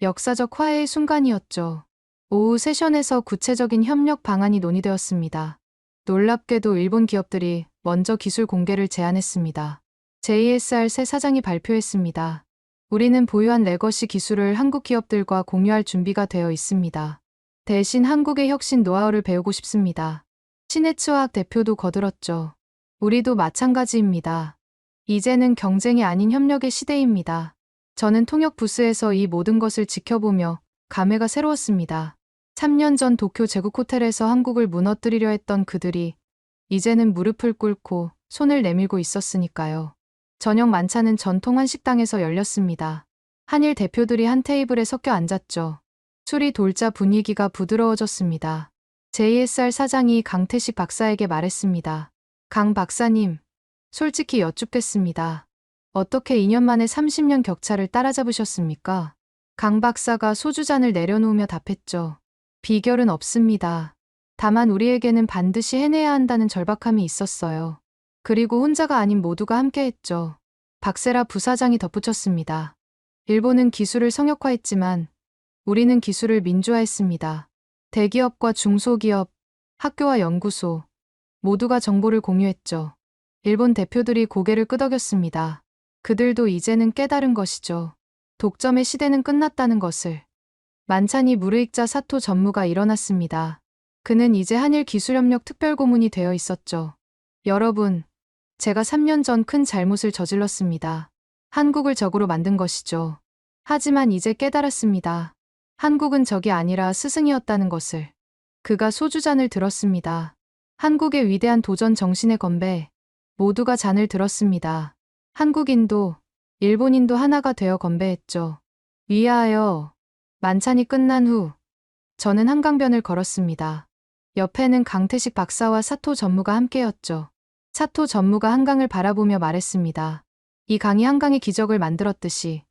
역사적 화해의 순간이었죠. 오후 세션에서 구체적인 협력 방안이 논의되었습니다. 놀랍게도 일본 기업들이 먼저 기술 공개를 제안했습니다. JSR 새 사장이 발표했습니다. 우리는 보유한 레거시 기술을 한국 기업들과 공유할 준비가 되어 있습니다. 대신 한국의 혁신 노하우를 배우고 싶습니다. 신해츠화학 대표도 거들었죠. 우리도 마찬가지입니다. 이제는 경쟁이 아닌 협력의 시대입니다. 저는 통역 부스에서 이 모든 것을 지켜보며 감회가 새로웠습니다. 3년 전 도쿄 제국 호텔에서 한국을 무너뜨리려 했던 그들이 이제는 무릎을 꿇고 손을 내밀고 있었으니까요. 저녁 만찬은 전통 한식당에서 열렸습니다. 한일 대표들이 한 테이블에 섞여 앉았죠. 술이 돌자 분위기가 부드러워졌습니다. JSR 사장이 강태식 박사에게 말했습니다. 강 박사님, 솔직히 여쭙겠습니다. 어떻게 2년 만에 30년 격차를 따라잡으셨습니까? 강 박사가 소주잔을 내려놓으며 답했죠. 비결은 없습니다. 다만 우리에게는 반드시 해내야 한다는 절박함이 있었어요. 그리고 혼자가 아닌 모두가 함께했죠. 박세라 부사장이 덧붙였습니다. 일본은 기술을 성역화했지만 우리는 기술을 민주화했습니다. 대기업과 중소기업, 학교와 연구소, 모두가 정보를 공유했죠. 일본 대표들이 고개를 끄덕였습니다. 그들도 이제는 깨달은 것이죠. 독점의 시대는 끝났다는 것을. 만찬이 무르익자 사토 전무가 일어났습니다. 그는 이제 한일 기술협력 특별고문이 되어 있었죠. 여러분, 제가 3년 전 큰 잘못을 저질렀습니다. 한국을 적으로 만든 것이죠. 하지만 이제 깨달았습니다. 한국은 적이 아니라 스승이었다는 것을. 그가 소주잔을 들었습니다. 한국의 위대한 도전 정신의 건배. 모두가 잔을 들었습니다. 한국인도 일본인도 하나가 되어 건배했죠. 위하여. 만찬이 끝난 후 저는 한강변을 걸었습니다. 옆에는 강태식 박사와 사토 전무가 함께였죠. 사토 전무가 한강을 바라보며 말했습니다. 이 강이 한강의 기적을 만들었듯이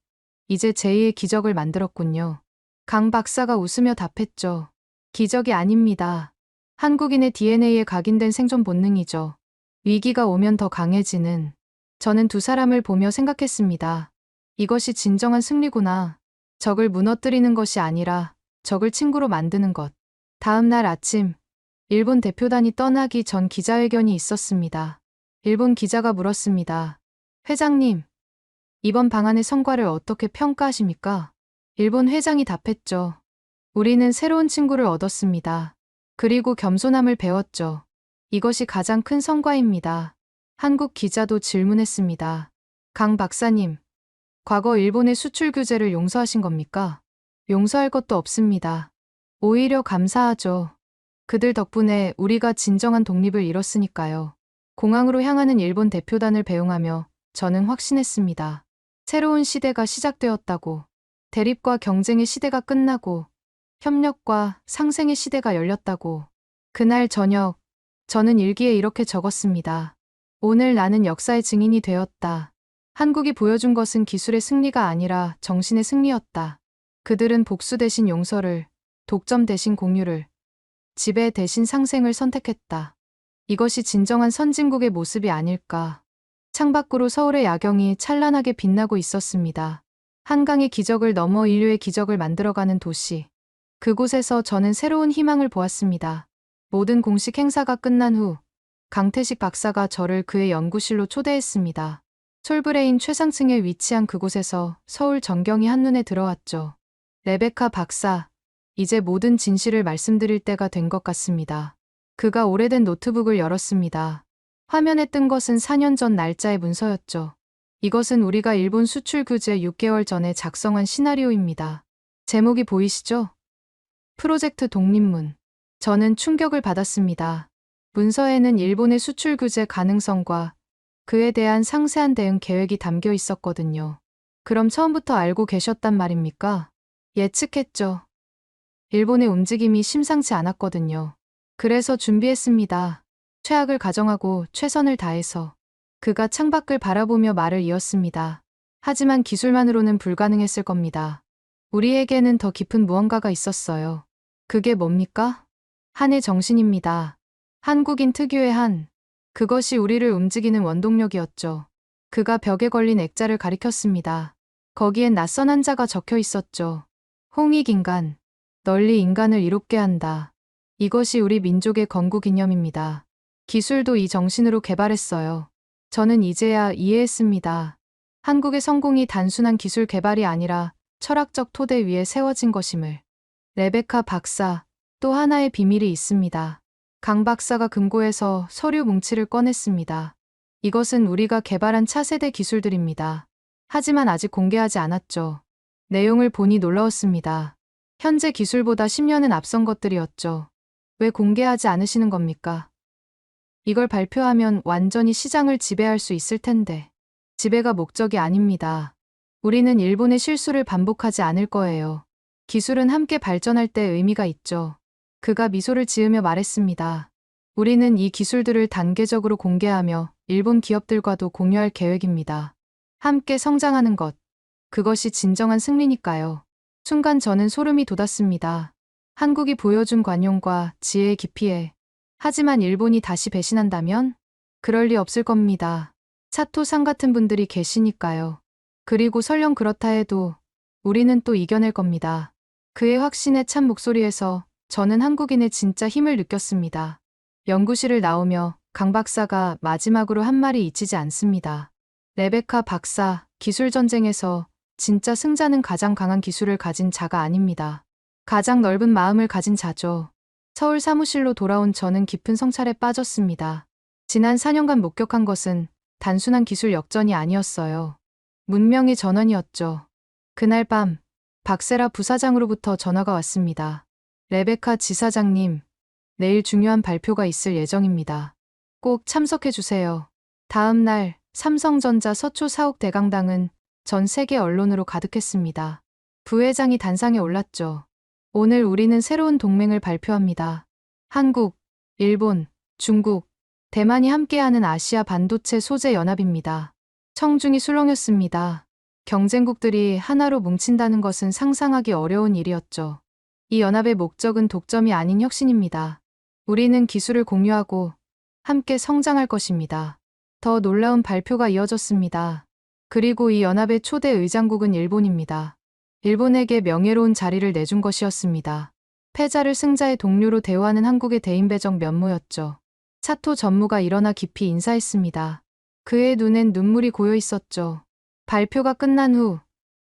이제 제2의 기적을 만들었군요. 강 박사가 웃으며 답했죠. 기적이 아닙니다. 한국인의 DNA에 각인된 생존 본능이죠. 위기가 오면 더 강해지는. 저는 두 사람을 보며 생각했습니다. 이것이 진정한 승리구나. 적을 무너뜨리는 것이 아니라 적을 친구로 만드는 것. 다음 날 아침, 일본 대표단이 떠나기 전 기자회견이 있었습니다. 일본 기자가 물었습니다. 회장님, 이번 방안의 성과를 어떻게 평가하십니까? 일본 회장이 답했죠. 우리는 새로운 친구를 얻었습니다. 그리고 겸손함을 배웠죠. 이것이 가장 큰 성과입니다. 한국 기자도 질문했습니다. 강 박사님, 과거 일본의 수출 규제를 용서하신 겁니까? 용서할 것도 없습니다. 오히려 감사하죠. 그들 덕분에 우리가 진정한 독립을 이뤘으니까요. 공항으로 향하는 일본 대표단을 배웅하며 저는 확신했습니다. 새로운 시대가 시작되었다고. 대립과 경쟁의 시대가 끝나고 협력과 상생의 시대가 열렸다고. 그날 저녁, 저는 일기에 이렇게 적었습니다. 오늘 나는 역사의 증인이 되었다. 한국이 보여준 것은 기술의 승리가 아니라 정신의 승리였다. 그들은 복수 대신 용서를, 독점 대신 공유를, 지배 대신 상생을 선택했다. 이것이 진정한 선진국의 모습이 아닐까. 창밖으로 서울의 야경이 찬란하게 빛나고 있었습니다. 한강의 기적을 넘어 인류의 기적을 만들어가는 도시. 그곳에서 저는 새로운 희망을 보았습니다. 모든 공식 행사가 끝난 후 강태식 박사가 저를 그의 연구실로 초대했습니다. 솔브레인 최상층에 위치한 그곳에서 서울 전경이 한눈에 들어왔죠. 레베카 박사, 이제 모든 진실을 말씀드릴 때가 된 것 같습니다. 그가 오래된 노트북을 열었습니다. 화면에 뜬 것은 4년 전 날짜의 문서였죠. 이것은 우리가 일본 수출 규제 6개월 전에 작성한 시나리오입니다. 제목이 보이시죠? 프로젝트 독립문. 저는 충격을 받았습니다. 문서에는 일본의 수출 규제 가능성과 그에 대한 상세한 대응 계획이 담겨 있었거든요. 그럼 처음부터 알고 계셨단 말입니까? 예측했죠. 일본의 움직임이 심상치 않았거든요. 그래서 준비했습니다. 최악을 가정하고 최선을 다해서. 그가 창밖을 바라보며 말을 이었습니다. 하지만 기술만으로는 불가능했을 겁니다. 우리에게는 더 깊은 무언가가 있었어요. 그게 뭡니까? 한의 정신입니다. 한국인 특유의 한. 그것이 우리를 움직이는 원동력이었죠. 그가 벽에 걸린 액자를 가리켰습니다. 거기엔 낯선 한자가 적혀 있었죠. 홍익인간. 널리 인간을 이롭게 한다. 이것이 우리 민족의 건국이념입니다. 기술도 이 정신으로 개발했어요. 저는 이제야 이해했습니다. 한국의 성공이 단순한 기술 개발이 아니라 철학적 토대 위에 세워진 것임을. 레베카 박사, 또 하나의 비밀이 있습니다. 강 박사가 금고에서 서류 뭉치를 꺼냈습니다. 이것은 우리가 개발한 차세대 기술들입니다. 하지만 아직 공개하지 않았죠. 내용을 보니 놀라웠습니다. 현재 기술보다 10년은 앞선 것들이었죠. 왜 공개하지 않으시는 겁니까? 이걸 발표하면 완전히 시장을 지배할 수 있을 텐데. 지배가 목적이 아닙니다. 우리는 일본의 실수를 반복하지 않을 거예요. 기술은 함께 발전할 때 의미가 있죠. 그가 미소를 지으며 말했습니다. 우리는 이 기술들을 단계적으로 공개하며 일본 기업들과도 공유할 계획입니다. 함께 성장하는 것. 그것이 진정한 승리니까요. 순간 저는 소름이 돋았습니다. 한국이 보여준 관용과 지혜의 깊이에. 하지만 일본이 다시 배신한다면? 그럴 리 없을 겁니다. 사토상 같은 분들이 계시니까요. 그리고 설령 그렇다 해도 우리는 또 이겨낼 겁니다. 그의 확신에 찬 목소리에서 저는 한국인의 진짜 힘을 느꼈습니다. 연구실을 나오며 강 박사가 마지막으로 한 말이 잊히지 않습니다. 레베카 박사, 기술 전쟁에서 진짜 승자는 가장 강한 기술을 가진 자가 아닙니다. 가장 넓은 마음을 가진 자죠. 서울 사무실로 돌아온 저는 깊은 성찰에 빠졌습니다. 지난 4년간 목격한 것은 단순한 기술 역전이 아니었어요. 문명의 전환이었죠. 그날 밤, 박세라 부사장으로부터 전화가 왔습니다. 레베카 지사장님, 내일 중요한 발표가 있을 예정입니다. 꼭 참석해 주세요. 다음 날, 삼성전자 서초 사옥 대강당은 전 세계 언론으로 가득했습니다. 부회장이 단상에 올랐죠. 오늘 우리는 새로운 동맹을 발표합니다. 한국, 일본, 중국, 대만이 함께하는 아시아 반도체 소재 연합입니다. 청중이 술렁였습니다. 경쟁국들이 하나로 뭉친다는 것은 상상하기 어려운 일이었죠. 이 연합의 목적은 독점이 아닌 혁신입니다. 우리는 기술을 공유하고 함께 성장할 것입니다. 더 놀라운 발표가 이어졌습니다. 그리고 이 연합의 초대 의장국은 일본입니다. 일본에게 명예로운 자리를 내준 것이었습니다. 패자를 승자의 동료로 대우하는 한국의 대인배적 면모였죠. 사토 전무가 일어나 깊이 인사했습니다. 그의 눈엔 눈물이 고여 있었죠. 발표가 끝난 후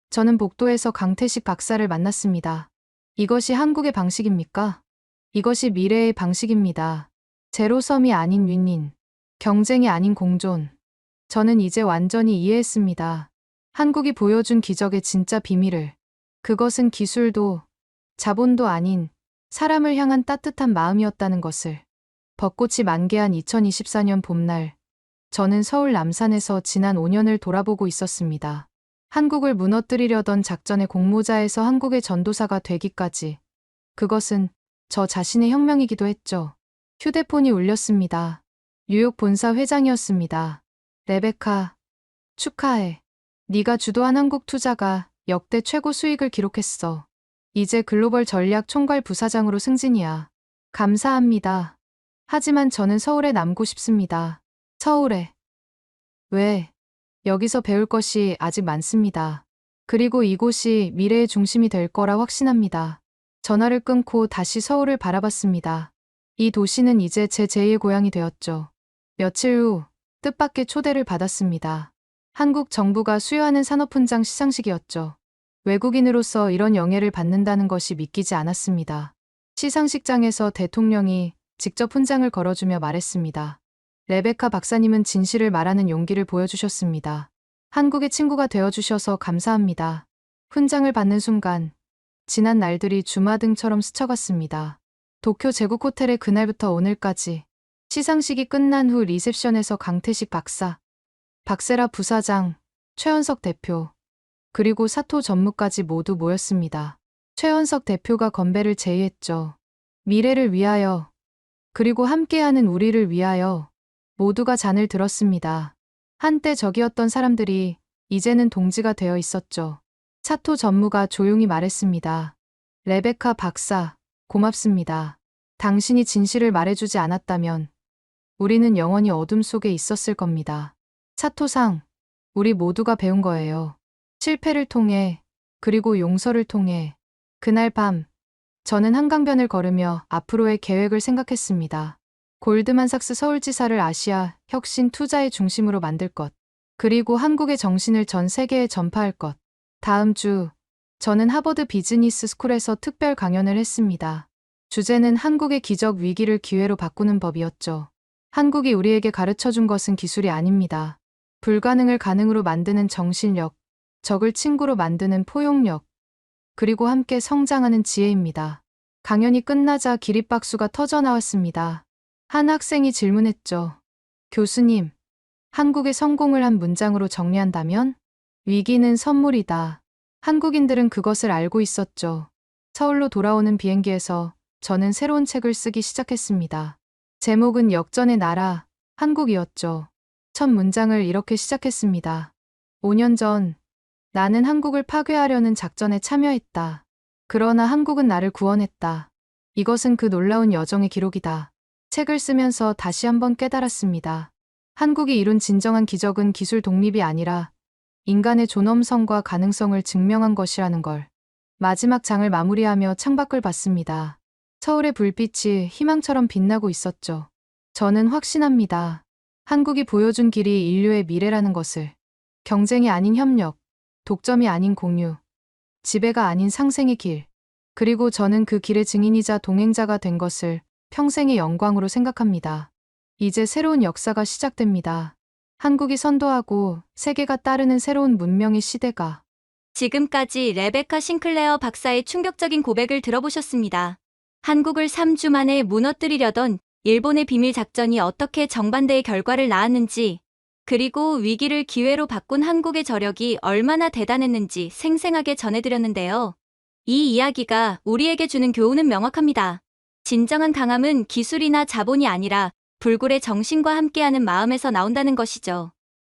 저는 복도에서 강태식 박사를 만났습니다. 이것이 한국의 방식입니까? 이것이 미래의 방식입니다. 제로섬이 아닌 윈윈. 경쟁이 아닌 공존. 저는 이제 완전히 이해했습니다. 한국이 보여준 기적의 진짜 비밀을. 그것은 기술도 자본도 아닌 사람을 향한 따뜻한 마음이었다는 것을. 벚꽃이 만개한 2024년 봄날, 저는 서울 남산에서 지난 5년을 돌아보고 있었습니다. 한국을 무너뜨리려던 작전의 공모자에서 한국의 전도사가 되기까지. 그것은 저 자신의 혁명이기도 했죠. 휴대폰이 울렸습니다. 뉴욕 본사 회장이었습니다. 레베카, 축하해. 네가 주도한 한국 투자가 역대 최고 수익을 기록했어. 이제 글로벌 전략 총괄 부사장으로 승진이야. 감사합니다. 하지만 저는 서울에 남고 싶습니다. 서울에. 왜? 여기서 배울 것이 아직 많습니다. 그리고 이곳이 미래의 중심이 될 거라 확신합니다. 전화를 끊고 다시 서울을 바라봤습니다. 이 도시는 이제 제 제2의 고향이 되었죠. 며칠 후 뜻밖의 초대를 받았습니다. 한국 정부가 수여하는 산업훈장 시상식이었죠. 외국인으로서 이런 영예를 받는다는 것이 믿기지 않았습니다. 시상식장에서 대통령이 직접 훈장을 걸어주며 말했습니다. 레베카 박사님은 진실을 말하는 용기를 보여주셨습니다. 한국의 친구가 되어주셔서 감사합니다. 훈장을 받는 순간 지난 날들이 주마등처럼 스쳐갔습니다. 도쿄 제국 호텔의 그날부터 오늘까지. 시상식이 끝난 후 리셉션에서 강태식 박사, 박세라 부사장, 최현석 대표, 그리고 사토 전무까지 모두 모였습니다. 최현석 대표가 건배를 제의했죠. 미래를 위하여, 그리고 함께하는 우리를 위하여. 모두가 잔을 들었습니다. 한때 적이었던 사람들이 이제는 동지가 되어 있었죠. 사토 전무가 조용히 말했습니다. 레베카 박사, 고맙습니다. 당신이 진실을 말해주지 않았다면 우리는 영원히 어둠 속에 있었을 겁니다. 사토상, 우리 모두가 배운 거예요. 실패를 통해, 그리고 용서를 통해. 그날 밤, 저는 한강변을 걸으며 앞으로의 계획을 생각했습니다. 골드만삭스 서울지사를 아시아 혁신 투자의 중심으로 만들 것. 그리고 한국의 정신을 전 세계에 전파할 것. 다음 주, 저는 하버드 비즈니스 스쿨에서 특별 강연을 했습니다. 주제는 한국의 기적 위기를 기회로 바꾸는 법이었죠. 한국이 우리에게 가르쳐준 것은 기술이 아닙니다. 불가능을 가능으로 만드는 정신력, 적을 친구로 만드는 포용력, 그리고 함께 성장하는 지혜입니다. 강연이 끝나자 기립박수가 터져 나왔습니다. 한 학생이 질문했죠. 교수님, 한국의 성공을 한 문장으로 정리한다면? 위기는 선물이다. 한국인들은 그것을 알고 있었죠. 서울로 돌아오는 비행기에서 저는 새로운 책을 쓰기 시작했습니다. 제목은 역전의 나라, 한국이었죠. 첫 문장을 이렇게 시작했습니다. 5년 전, 나는 한국을 파괴하려는 작전에 참여했다. 그러나 한국은 나를 구원했다. 이것은 그 놀라운 여정의 기록이다. 책을 쓰면서 다시 한번 깨달았습니다. 한국이 이룬 진정한 기적은 기술 독립이 아니라 인간의 존엄성과 가능성을 증명한 것이라는 걸. 마지막 장을 마무리하며 창밖을 봤습니다. 서울의 불빛이 희망처럼 빛나고 있었죠. 저는 확신합니다. 한국이 보여준 길이 인류의 미래라는 것을. 경쟁이 아닌 협력, 독점이 아닌 공유, 지배가 아닌 상생의 길. 그리고 저는 그 길의 증인이자 동행자가 된 것을 평생의 영광으로 생각합니다. 이제 새로운 역사가 시작됩니다. 한국이 선도하고 세계가 따르는 새로운 문명의 시대가. 지금까지 레베카 싱클레어 박사의 충격적인 고백을 들어보셨습니다. 한국을 3주 만에 무너뜨리려던 일본의 비밀 작전이 어떻게 정반대의 결과를 낳았는지, 그리고 위기를 기회로 바꾼 한국의 저력이 얼마나 대단했는지 생생하게 전해드렸는데요. 이 이야기가 우리에게 주는 교훈은 명확합니다. 진정한 강함은 기술이나 자본이 아니라 불굴의 정신과 함께하는 마음에서 나온다는 것이죠.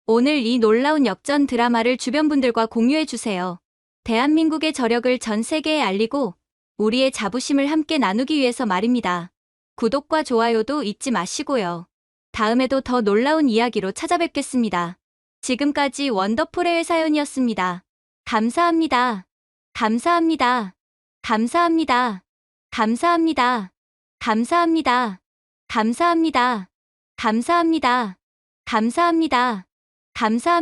오늘 이 놀라운 역전 드라마를 주변 분들과 공유해주세요. 대한민국의 저력을 전 세계에 알리고 우리의 자부심을 함께 나누기 위해서 말입니다. 구독과 좋아요도 잊지 마시고요. 다음에도 더 놀라운 이야기로 찾아뵙겠습니다. 지금까지 원더풀의 사연이었습니다. 감사합니다. 감사합니다. 감사합니다. 감사합니다. 감사합니다. 감사합니다. 감사합니다. 감사합니다. 감사합니다.